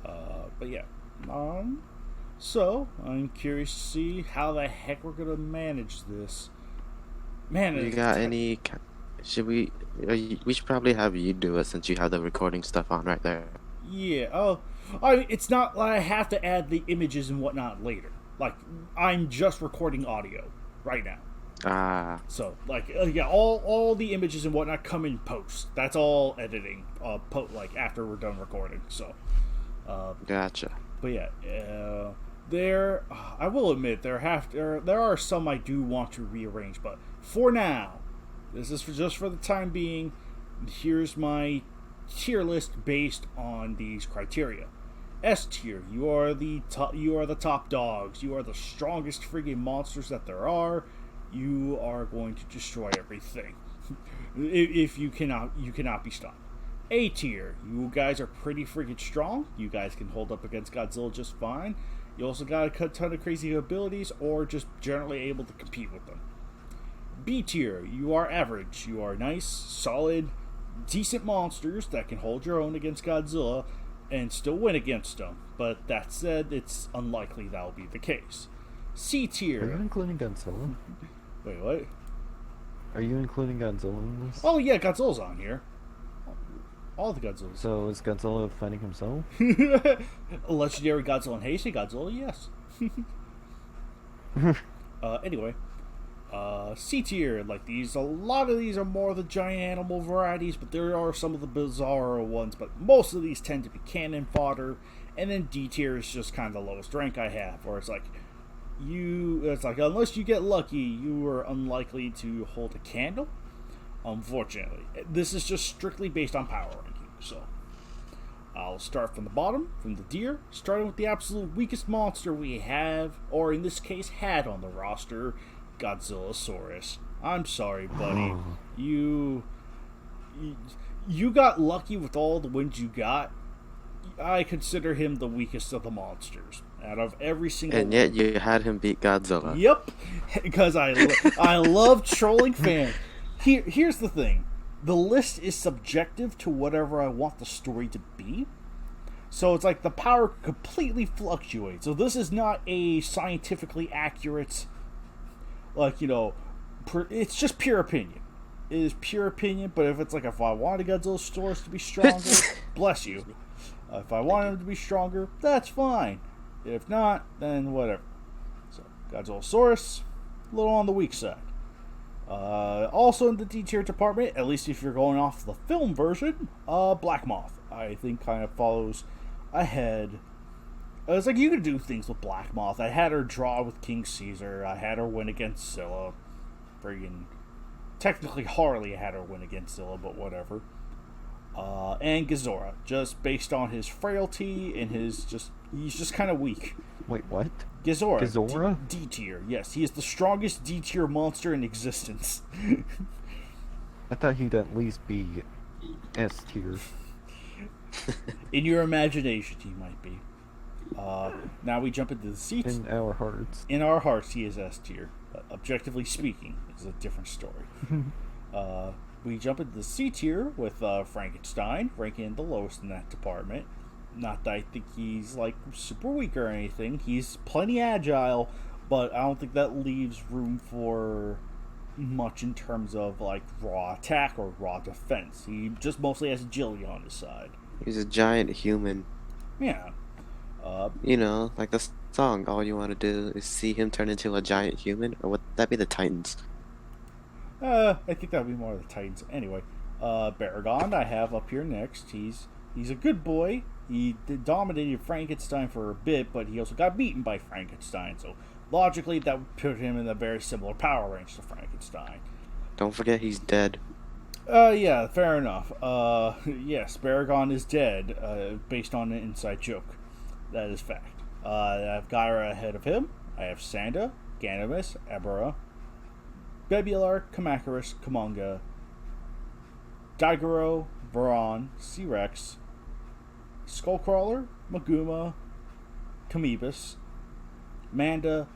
Speaker 4: but yeah, so I'm curious to see how the heck we're gonna manage this. Man,
Speaker 3: you got any? Should we? We should probably have you do it since you have the recording stuff on right there.
Speaker 4: Yeah. Oh, I mean, it's not like I have to add the images and whatnot later. Like I'm just recording audio right now.
Speaker 3: Ah.
Speaker 4: So like yeah, all the images and whatnot come in post. That's all editing. Like after we're done recording. So.
Speaker 3: Gotcha.
Speaker 4: But yeah, I will admit there are some I do want to rearrange, but for now, this is just for the time being. Here's my tier list based on these criteria. S tier, you are the top dogs. You are the strongest friggin' monsters that there are. You are going to destroy everything. If you cannot be stopped. A tier, you guys are pretty freaking strong. You guys can hold up against Godzilla just fine. You also got a ton of crazy abilities, or just generally able to compete with them. B tier, you are average. You are nice, solid, decent monsters that can hold your own against Godzilla and still win against them. But that said, it's unlikely that will be the case. C tier.
Speaker 1: Are you including Godzilla?
Speaker 4: Wait, what?
Speaker 1: Are you including Godzilla in this?
Speaker 4: Oh yeah, Godzilla's on here. All the Godzillas.
Speaker 1: So is Godzilla fighting himself?
Speaker 4: Legendary Godzilla and Heisei Godzilla, yes. Anyway, C tier, like these, a lot of these are more the giant animal varieties, but there are some of the bizarre ones, but most of these tend to be cannon fodder. And then D tier is just kind of the lowest rank I have, where it's like unless you get lucky, you are unlikely to hold a candle. Unfortunately, this is just strictly based on power ranking. So I'll start from the bottom, from the deer, starting with the absolute weakest monster we have, or in this case had on the roster, Godzillasaurus. I'm sorry, buddy. You got lucky with all the wins you got. I consider him the weakest of the monsters out of every single.
Speaker 3: And yet you had him beat Godzilla.
Speaker 4: Yep, because I love trolling fans. Here's the thing. The list is subjective to whatever I want the story to be. So it's like the power completely fluctuates. So this is not a scientifically accurate, it's just pure opinion. It is pure opinion, but if I wanted Godzillasaurus to be stronger, bless you. If I want him to be stronger, that's fine. If not, then whatever. So, Godzillasaurus, a little on the weak side. Also in the D tier department, at least if you're going off the film version, Black Moth, I think kind of follows ahead. It's like you can do things with Black Moth. I had her draw with King Caesar. I had her win against Scylla. Technically Harley had her win against Scylla, but whatever. And Ghidorah, just based on his frailty and he's just kind of weak.
Speaker 1: Wait, what?
Speaker 4: Ghidorah? D tier, yes. He is the strongest D tier monster in existence.
Speaker 1: I thought he'd at least be S tier.
Speaker 4: In your imagination, he might be. Now we jump into the seats.
Speaker 1: In our hearts.
Speaker 4: In our hearts, he is S tier. Objectively speaking, it's a different story. We jump into the C tier with Frankenstein, ranking the lowest in that department. Not that I think he's like super weak or anything. He's plenty agile, but I don't think that leaves room for much in terms of like raw attack or raw defense. He just mostly has agility on his side.
Speaker 3: He's a giant human.
Speaker 4: Yeah.
Speaker 3: You know, like the song, all you want to do is see him turn into a giant human, or would that be the Titans?
Speaker 4: I think that would be more of the Titans. Anyway, Baragon I have up here next. He's a good boy. He dominated Frankenstein for a bit, but he also got beaten by Frankenstein. So logically, that would put him in a very similar power range to Frankenstein.
Speaker 3: Don't forget he's dead.
Speaker 4: Yeah, fair enough. Yes, Baragon is dead, based on an inside joke. That is fact. I have Gyra ahead of him. I have Sanda, Ganymus, Ebera, Bebular, Kamakarus, Kumonga, Daigoro, Varan, C-Rex, Skullcrawler, Maguma, Kamibus, Manda,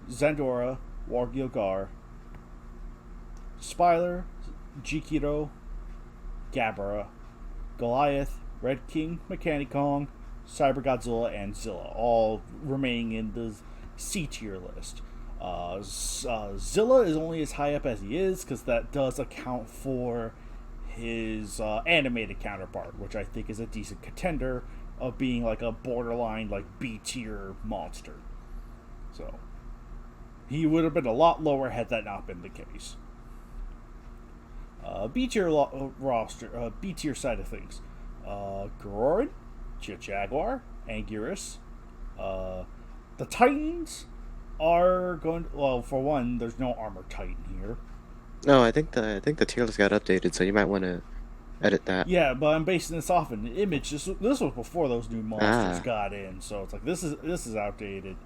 Speaker 4: Zandora, Wargilgar, Spyler, Jikiro, Gabara, Goliath, Red King, Mechanicong, Cyber Godzilla, and Zilla, all remaining in the C tier list. Zilla is only as high up as he is because that does account for his animated counterpart, which I think is a decent contender of being like a borderline like B tier monster. So he would have been a lot lower had that not been the case. B tier roster, B tier side of things. Garorin, Jaguar, Anguirus. The Titans are going. Well, for one, there's no Armor Titan here.
Speaker 3: No, I think the tier list got updated, so you might want to edit that.
Speaker 4: Yeah, but I'm basing this off an image. This was before those new monsters got in, so it's like this is outdated.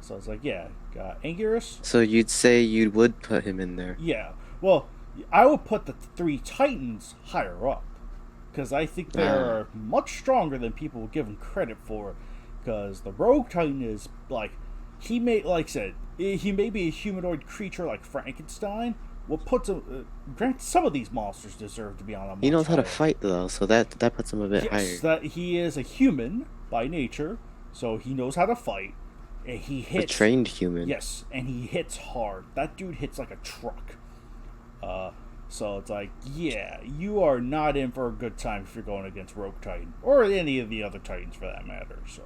Speaker 4: So it's like, yeah, got Anguirus.
Speaker 3: So you'd say you would put him in there?
Speaker 4: Yeah. Well, I would put the 3 Titans higher up because I think they're much stronger than people will give them credit for. Because the Rogue Titan is like he may, like I said, he may be a humanoid creature like Frankenstein. What puts him? Grant, some of these monsters deserve to be on a.
Speaker 3: He knows how to fight though, so that puts him a bit higher.
Speaker 4: Yes, that he is a human by nature, so he knows how to fight. And he hits.
Speaker 3: A trained human.
Speaker 4: Yes, and he hits hard. That dude hits like a truck. So it's like, yeah, you are not in for a good time if you're going against Rogue Titan or any of the other Titans for that matter. So.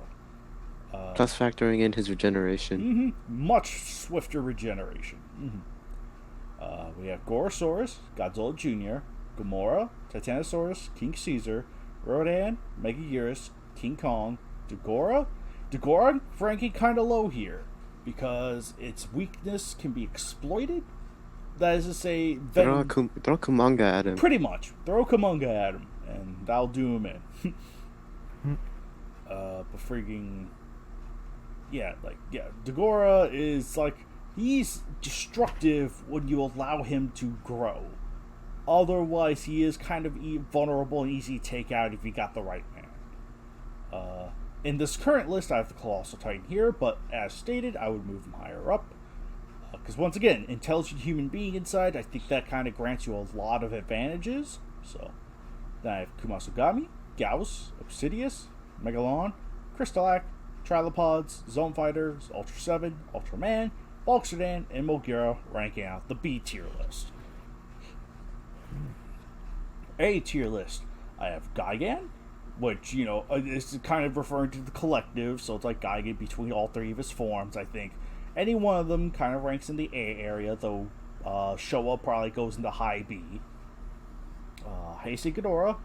Speaker 3: Plus factoring in his regeneration.
Speaker 4: Much swifter regeneration. We have Gorosaurus, Godzilla Jr., Gamora, Titanosaurus, King Caesar, Rodan, Megaguirus, King Kong, Dagora. Dagora ranking kind of low here because its weakness can be exploited. That is to say,
Speaker 3: throw Kumonga at him.
Speaker 4: Pretty much. Throw Kumonga at him, and that'll do him in. But freaking... Yeah, Dagora is like... He's destructive when you allow him to grow. Otherwise, he is kind of vulnerable and easy to take out if you got the right man. In this current list, I have the Colossal Titan here, but as stated, I would move him higher up. Because once again, intelligent human being inside, I think that kind of grants you a lot of advantages. So, then I have Kumasugami, Gauss, Obsidius, Megalon, Crystalak, Trilopods, Zone Fighters, Ultra 7, Ultraman, Bulksedan, and Mogira ranking out the B tier list. A tier list, I have Gigan, which, you know, is kind of referring to the collective, so it's like Gigan between all 3 of his forms, I think. Any one of them kind of ranks in the A area, though Showa probably goes into high B. Heisei Ghidorah,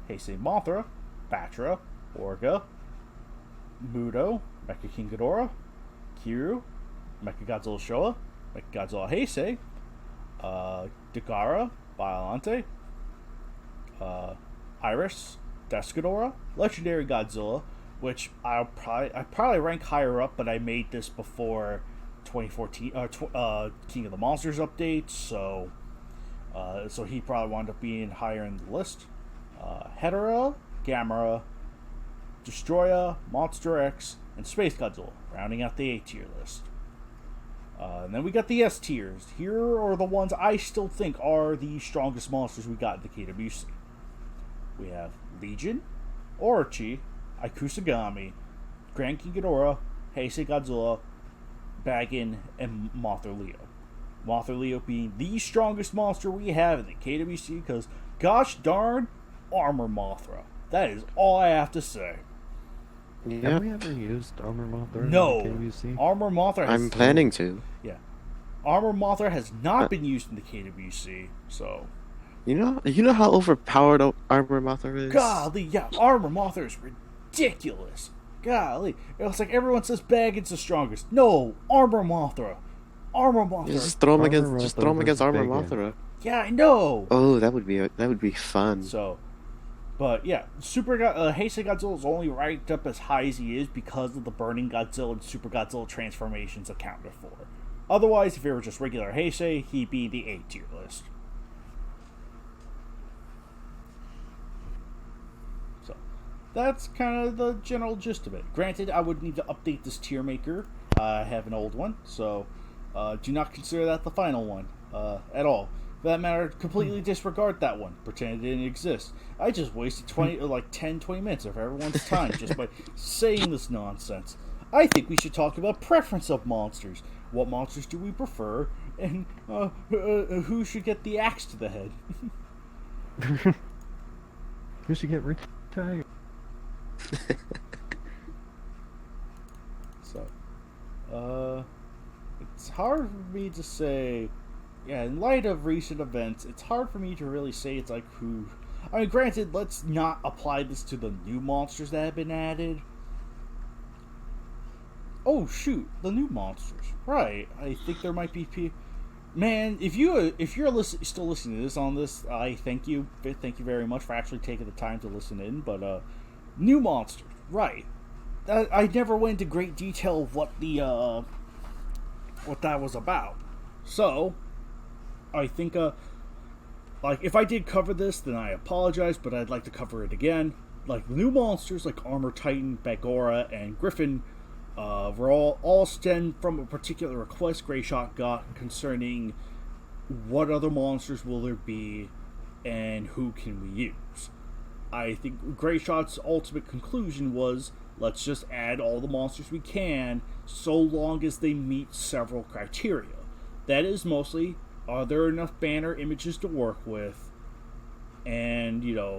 Speaker 4: Heisei Mothra, Batra, Orga, Mudo, Mecha King Ghidorah, Kiryu, Mechagodzilla Showa, Mechagodzilla Heisei, Dagara, Biollante, Iris, Desghidorah, Legendary Godzilla, which I probably rank higher up, but I made this before 2014 King of the Monsters update, so he probably wound up being higher in the list. Hedorah, Gamera, Destroya, Monster X, and Space Godzilla, rounding out the A tier list. And then we got the S tiers. Here are the ones I still think are the strongest monsters we got in the KWC. We have Legion, Orochi, Ikusagami, Grand King Ghidorah, Heisei Godzilla, Baggin, and Mothra Leo. Mothra Leo being the strongest monster we have in the KWC, because gosh darn, Armor Mothra. That is all I have to say.
Speaker 3: Yeah.
Speaker 1: Have we ever used Armor Mothra
Speaker 4: No.
Speaker 1: in the KWC?
Speaker 4: Armor Mothra has...
Speaker 3: I'm planning to.
Speaker 4: Yeah. Armor Mothra has not been used in the KWC, so...
Speaker 3: You know how overpowered Armor Mothra is?
Speaker 4: Golly, yeah, Armor Mothra is ridiculous. Golly. It's like everyone says Baggin's the strongest. No, Armor Mothra. Armor Mothra.
Speaker 3: Just throw him
Speaker 1: Armor
Speaker 3: against
Speaker 1: Mothra
Speaker 3: Armor
Speaker 1: versus
Speaker 3: Mothra.
Speaker 4: Yeah, I know.
Speaker 3: Oh, that would be fun.
Speaker 4: So, but yeah, Heisei Godzilla is only ranked up as high as he is because of the Burning Godzilla and Super Godzilla transformations accounted for. Otherwise, if it were just regular Heisei, he'd be the A tier list. So, that's kind of the general gist of it. Granted, I would need to update this tier maker. I have an old one, so do not consider that the final one at all. For that matter, completely disregard that one. Pretend it didn't exist. I just wasted 10, 20 minutes of everyone's time just by saying this nonsense. I think we should talk about preference of monsters. What monsters do we prefer? And who should get the axe to the head?
Speaker 1: Who should get retired?
Speaker 4: So, it's hard for me to say. Yeah, in light of recent events, it's hard for me to really say it's like who... I mean, granted, let's not apply this to the new monsters that have been added. Oh, shoot, the new monsters. Right, I think there might be... Man, if you're still listening to this on this, I thank you. Thank you very much for actually taking the time to listen in. But, new monsters, right. I never went into great detail of what that was about. So... I think, if I did cover this, then I apologize, but I'd like to cover it again. Like, the new monsters, like Armor Titan, Bagora, and Griffin, were all stemmed from a particular request Greyshot got concerning what other monsters will there be, and who can we use. I think Greyshot's ultimate conclusion was, let's just add all the monsters we can, so long as they meet several criteria. That is mostly... Are there enough banner images to work with? And, are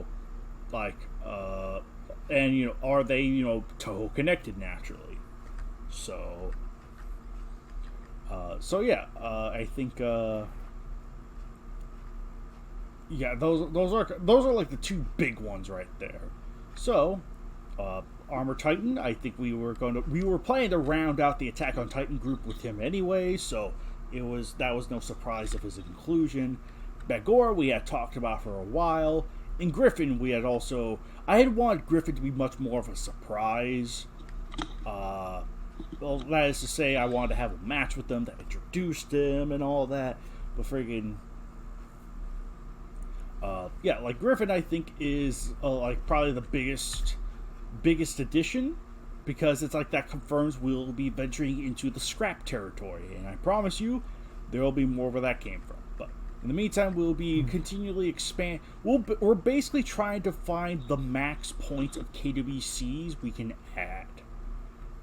Speaker 4: they, Toho connected naturally? So, I think, those are like the two big ones right there. So, Armor Titan, I think we were planning to round out the Attack on Titan group with him anyway, so... That was no surprise of his inclusion. Bagora we had talked about for a while. In Griffin I had wanted Griffin to be much more of a surprise. Well, that is to say, I wanted to have a match with them that introduced him and all that. But friggin'... Griffin I think is probably the biggest addition. Because it's like that confirms we'll be venturing into the scrap territory. And I promise you, there will be more where that came from. But in the meantime, we'll be continually expand. We're basically trying to find the max points of KWCs we can add.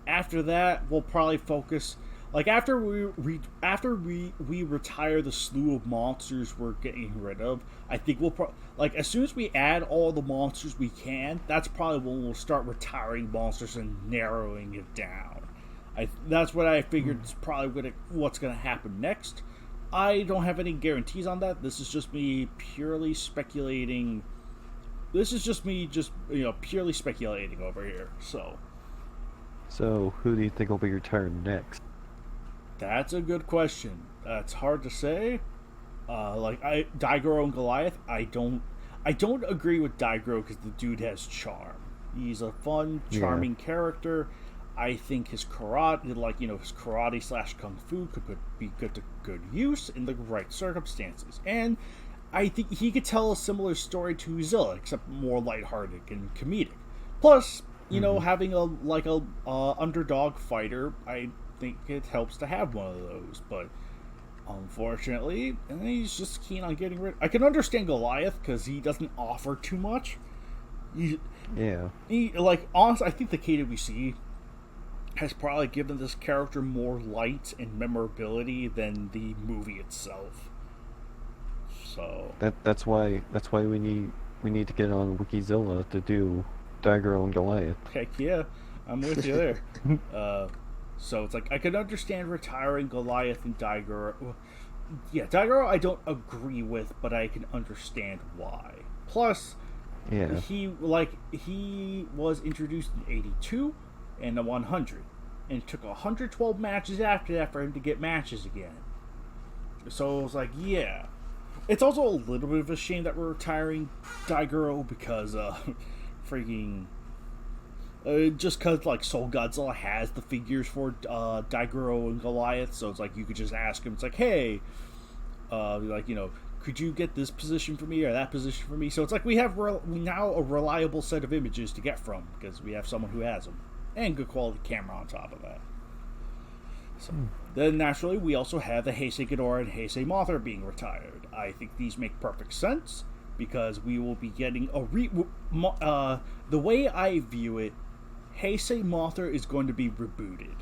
Speaker 4: After that, we'll probably focus... after we retire the slew of monsters we're getting rid of, I think we'll as soon as we add all the monsters we can, that's probably when we'll start retiring monsters and narrowing it down. That's what I figured is probably what's going to happen next. I don't have any guarantees on that. This is just me purely speculating. This is just me purely speculating over here.
Speaker 1: So who do you think will be retired next?
Speaker 4: That's a good question. That's hard to say. Daigoro and Goliath, I don't agree with Daigoro because the dude has charm. He's a fun, charming character. I think his karate, his karate / kung fu could be good to good use in the right circumstances. And I think he could tell a similar story to Zilla, except more lighthearted and comedic. Plus, having a underdog fighter, I think it helps to have one of those, but unfortunately, he's just keen on getting rid. I can understand Goliath because he doesn't offer too much,
Speaker 1: Yeah.
Speaker 4: Like, honestly, I think the KWC has probably given this character more light and memorability than the movie itself. So
Speaker 1: That's why we need to get on Wikizilla to do Daigoro and Goliath.
Speaker 4: heck yeah, I'm with you there. So it's like I could understand retiring Goliath and Daigoro. Well, yeah, Daigoro I don't agree with, but I can understand why. Plus,
Speaker 1: Yeah.
Speaker 4: he was introduced in '82 and the 100, and it took 112 matches after that for him to get matches again. So it was like, yeah. It's also a little bit of a shame that we're retiring Daigoro because, freaking, just because like Soul Godzilla has the figures for Daigoro and Goliath, so it's like you could just ask him. It's like, hey, like, you know, could you get this position for me or that position for me? So it's like we have now a reliable set of images to get from because we have someone who has them and good quality camera on top of that. So then naturally we also have the Heisei Ghidorah and Heisei Mothra being retired. I think these make perfect sense because we will be getting a the way I view it, Heisei Mothra is going to be rebooted.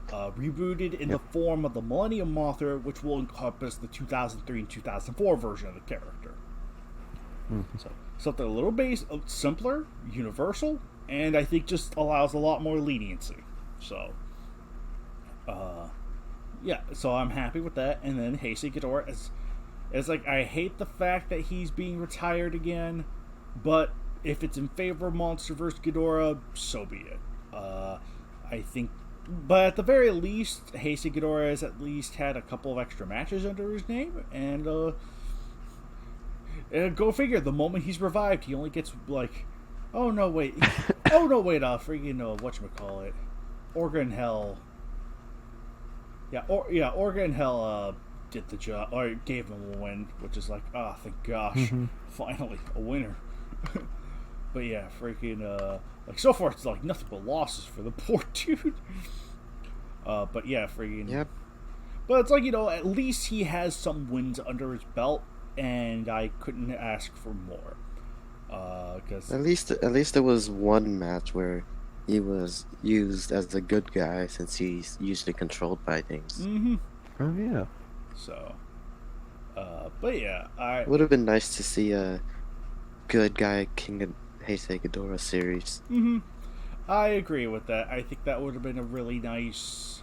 Speaker 4: Rebooted in the form of the Millennium Mothra, which will encompass the 2003 and 2004 version of the character. So something a little simpler, universal, and I think just allows a lot more leniency. So, yeah, so I'm happy with that. And then Heisei Ghidorah is like, I hate the fact that he's being retired again, but if it's in favor of Monster vs. Ghidorah, so be it. I think, but at the very least, Heisei Ghidorah has at least had a couple of extra matches under his name, and go figure, the moment he's revived, he only gets, like, freaking, whatchamacallit, Orga and Hell. Orga and Hell did the job, or gave him a win, which is like, thank gosh, finally a winner. But yeah, freaking, like, so far it's like nothing but losses for the poor dude. But yeah, freaking.
Speaker 3: Yep.
Speaker 4: But it's like, you know, at least he has some wins under his belt, and I couldn't ask for more. Cause
Speaker 3: At least there was one match where he was used as the good guy since he's usually controlled by things.
Speaker 4: Mm-hmm.
Speaker 1: Oh yeah.
Speaker 4: So, but yeah,
Speaker 3: It would have been nice to see a good guy King of Heisei Ghidorah series.
Speaker 4: Mm-hmm. I agree with that. I think that would have been a really nice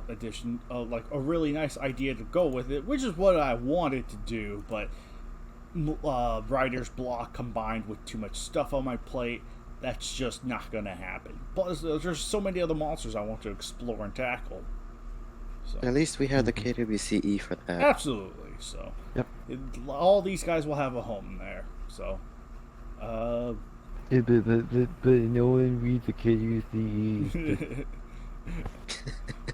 Speaker 4: addition, like a really nice idea to go with it, which is what I wanted to do, but writer's block combined with too much stuff on my plate, that's just not going to happen. Plus, there's so many other monsters I want to explore and tackle. So.
Speaker 3: At least we had the KWCE for that.
Speaker 4: Absolutely. So,
Speaker 1: Yep.
Speaker 4: All these guys will have a home there. So,
Speaker 1: Yeah, but no one reads the KWCE.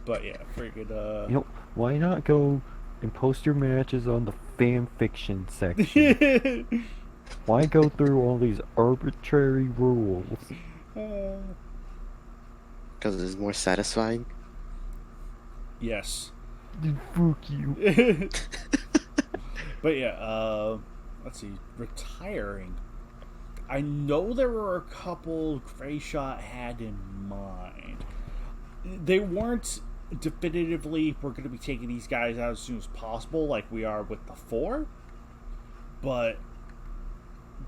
Speaker 4: but yeah, freaking
Speaker 1: You know, why not go and post your matches on the fan fiction section? Why go through all these arbitrary rules?
Speaker 3: Because it's more satisfying.
Speaker 4: Yes.
Speaker 1: Fuck you.
Speaker 4: But yeah, let's see, retiring. I know there were a couple Greyshot had in mind. They weren't definitively, we're going to be taking these guys out as soon as possible, like we are with the 4. But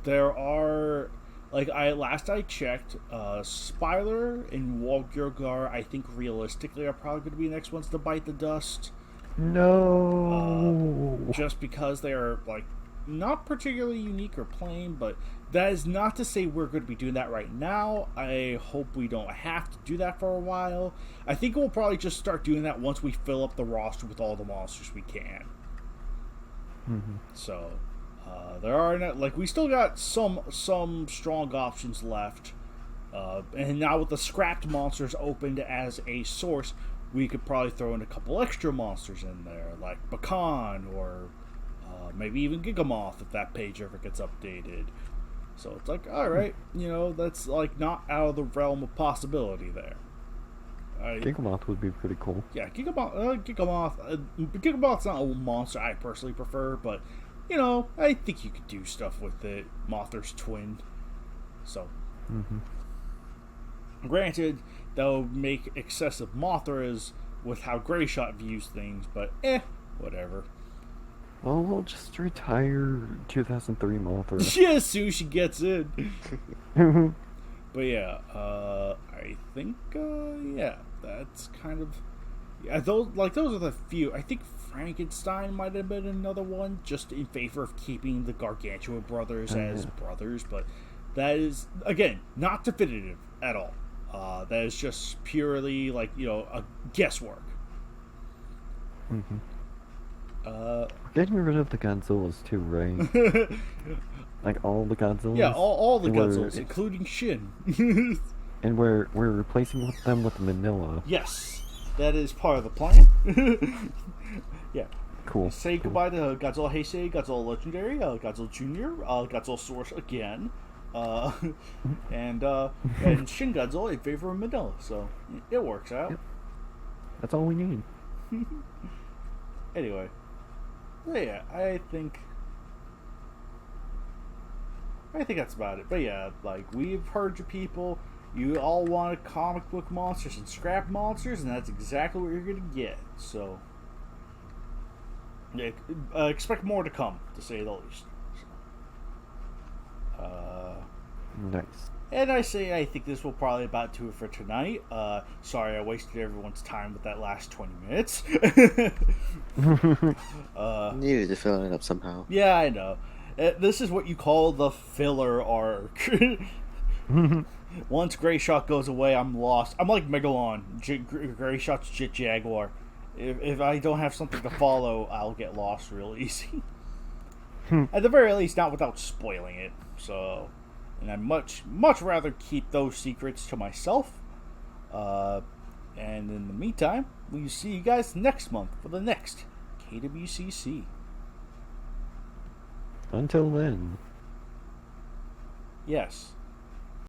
Speaker 4: there are, like, last I checked, Spyler and Walgurgar, I think realistically are probably going to be the next ones to bite the dust.
Speaker 1: No.
Speaker 4: Just because they are, like, not particularly unique or plain, but that is not to say we're going to be doing that right now. I hope we don't have to do that for a while. I think we'll probably just start doing that once we fill up the roster with all the monsters we can.
Speaker 1: Mm-hmm.
Speaker 4: So, there are, like, we still got some strong options left. And now with the scrapped monsters opened as a source, we could probably throw in a couple extra monsters in there, like Bakan or maybe even Gigamoth if that page ever gets updated. So it's like, alright, you know, that's like not out of the realm of possibility there.
Speaker 1: Gigamoth would be pretty cool.
Speaker 4: Yeah, Gigamoth's not a monster I personally prefer, but you know, I think you could do stuff with it. Mothra's twin. So, granted, they'll make excessive Mothras with how Greyshot views things, but whatever.
Speaker 1: Well, we'll just retire 2003 Mothra.
Speaker 4: Yeah, as soon as she gets in. But yeah, I think, yeah, that's kind of, yeah, those are the few. I think Frankenstein might have been another one, just in favor of keeping the Gargantua brothers as brothers, but that is, again, not definitive at all. That is just purely, like, you know, a guesswork.
Speaker 1: Getting rid of the Godzillas too, right? Like all the Godzillas?
Speaker 4: Yeah, all the Godzillas, including Shin.
Speaker 1: And we're replacing them with Manila.
Speaker 4: Yes, that is part of the plan. Yeah.
Speaker 1: Cool.
Speaker 4: Say goodbye to Godzilla Heisei, Godzilla Legendary, Godzilla Junior, Godzilla Source again, and Shin Godzilla in favor of Manila. So it works out.
Speaker 1: Yep. That's all we need.
Speaker 4: Anyway, yeah, I think that's about it. But yeah, like, we've heard you people. You all wanted comic book monsters and scrap monsters, and that's exactly what you're gonna get. So, yeah, expect more to come, to say the least.
Speaker 1: Nice.
Speaker 4: And I think this will probably about do it for tonight. Sorry I wasted everyone's time with that last 20 minutes.
Speaker 3: Needed to fill it up somehow.
Speaker 4: Yeah, I know. This is what you call the filler arc. Once Greyshot goes away, I'm lost. I'm like Megalon, Greyshot's Jet Jaguar. If I don't have something to follow, I'll get lost real easy. At the very least, not without spoiling it. So, and I'd much rather keep those secrets to myself. And in the meantime, we'll see you guys next month for the next KWCC.
Speaker 1: Until then.
Speaker 4: Yes.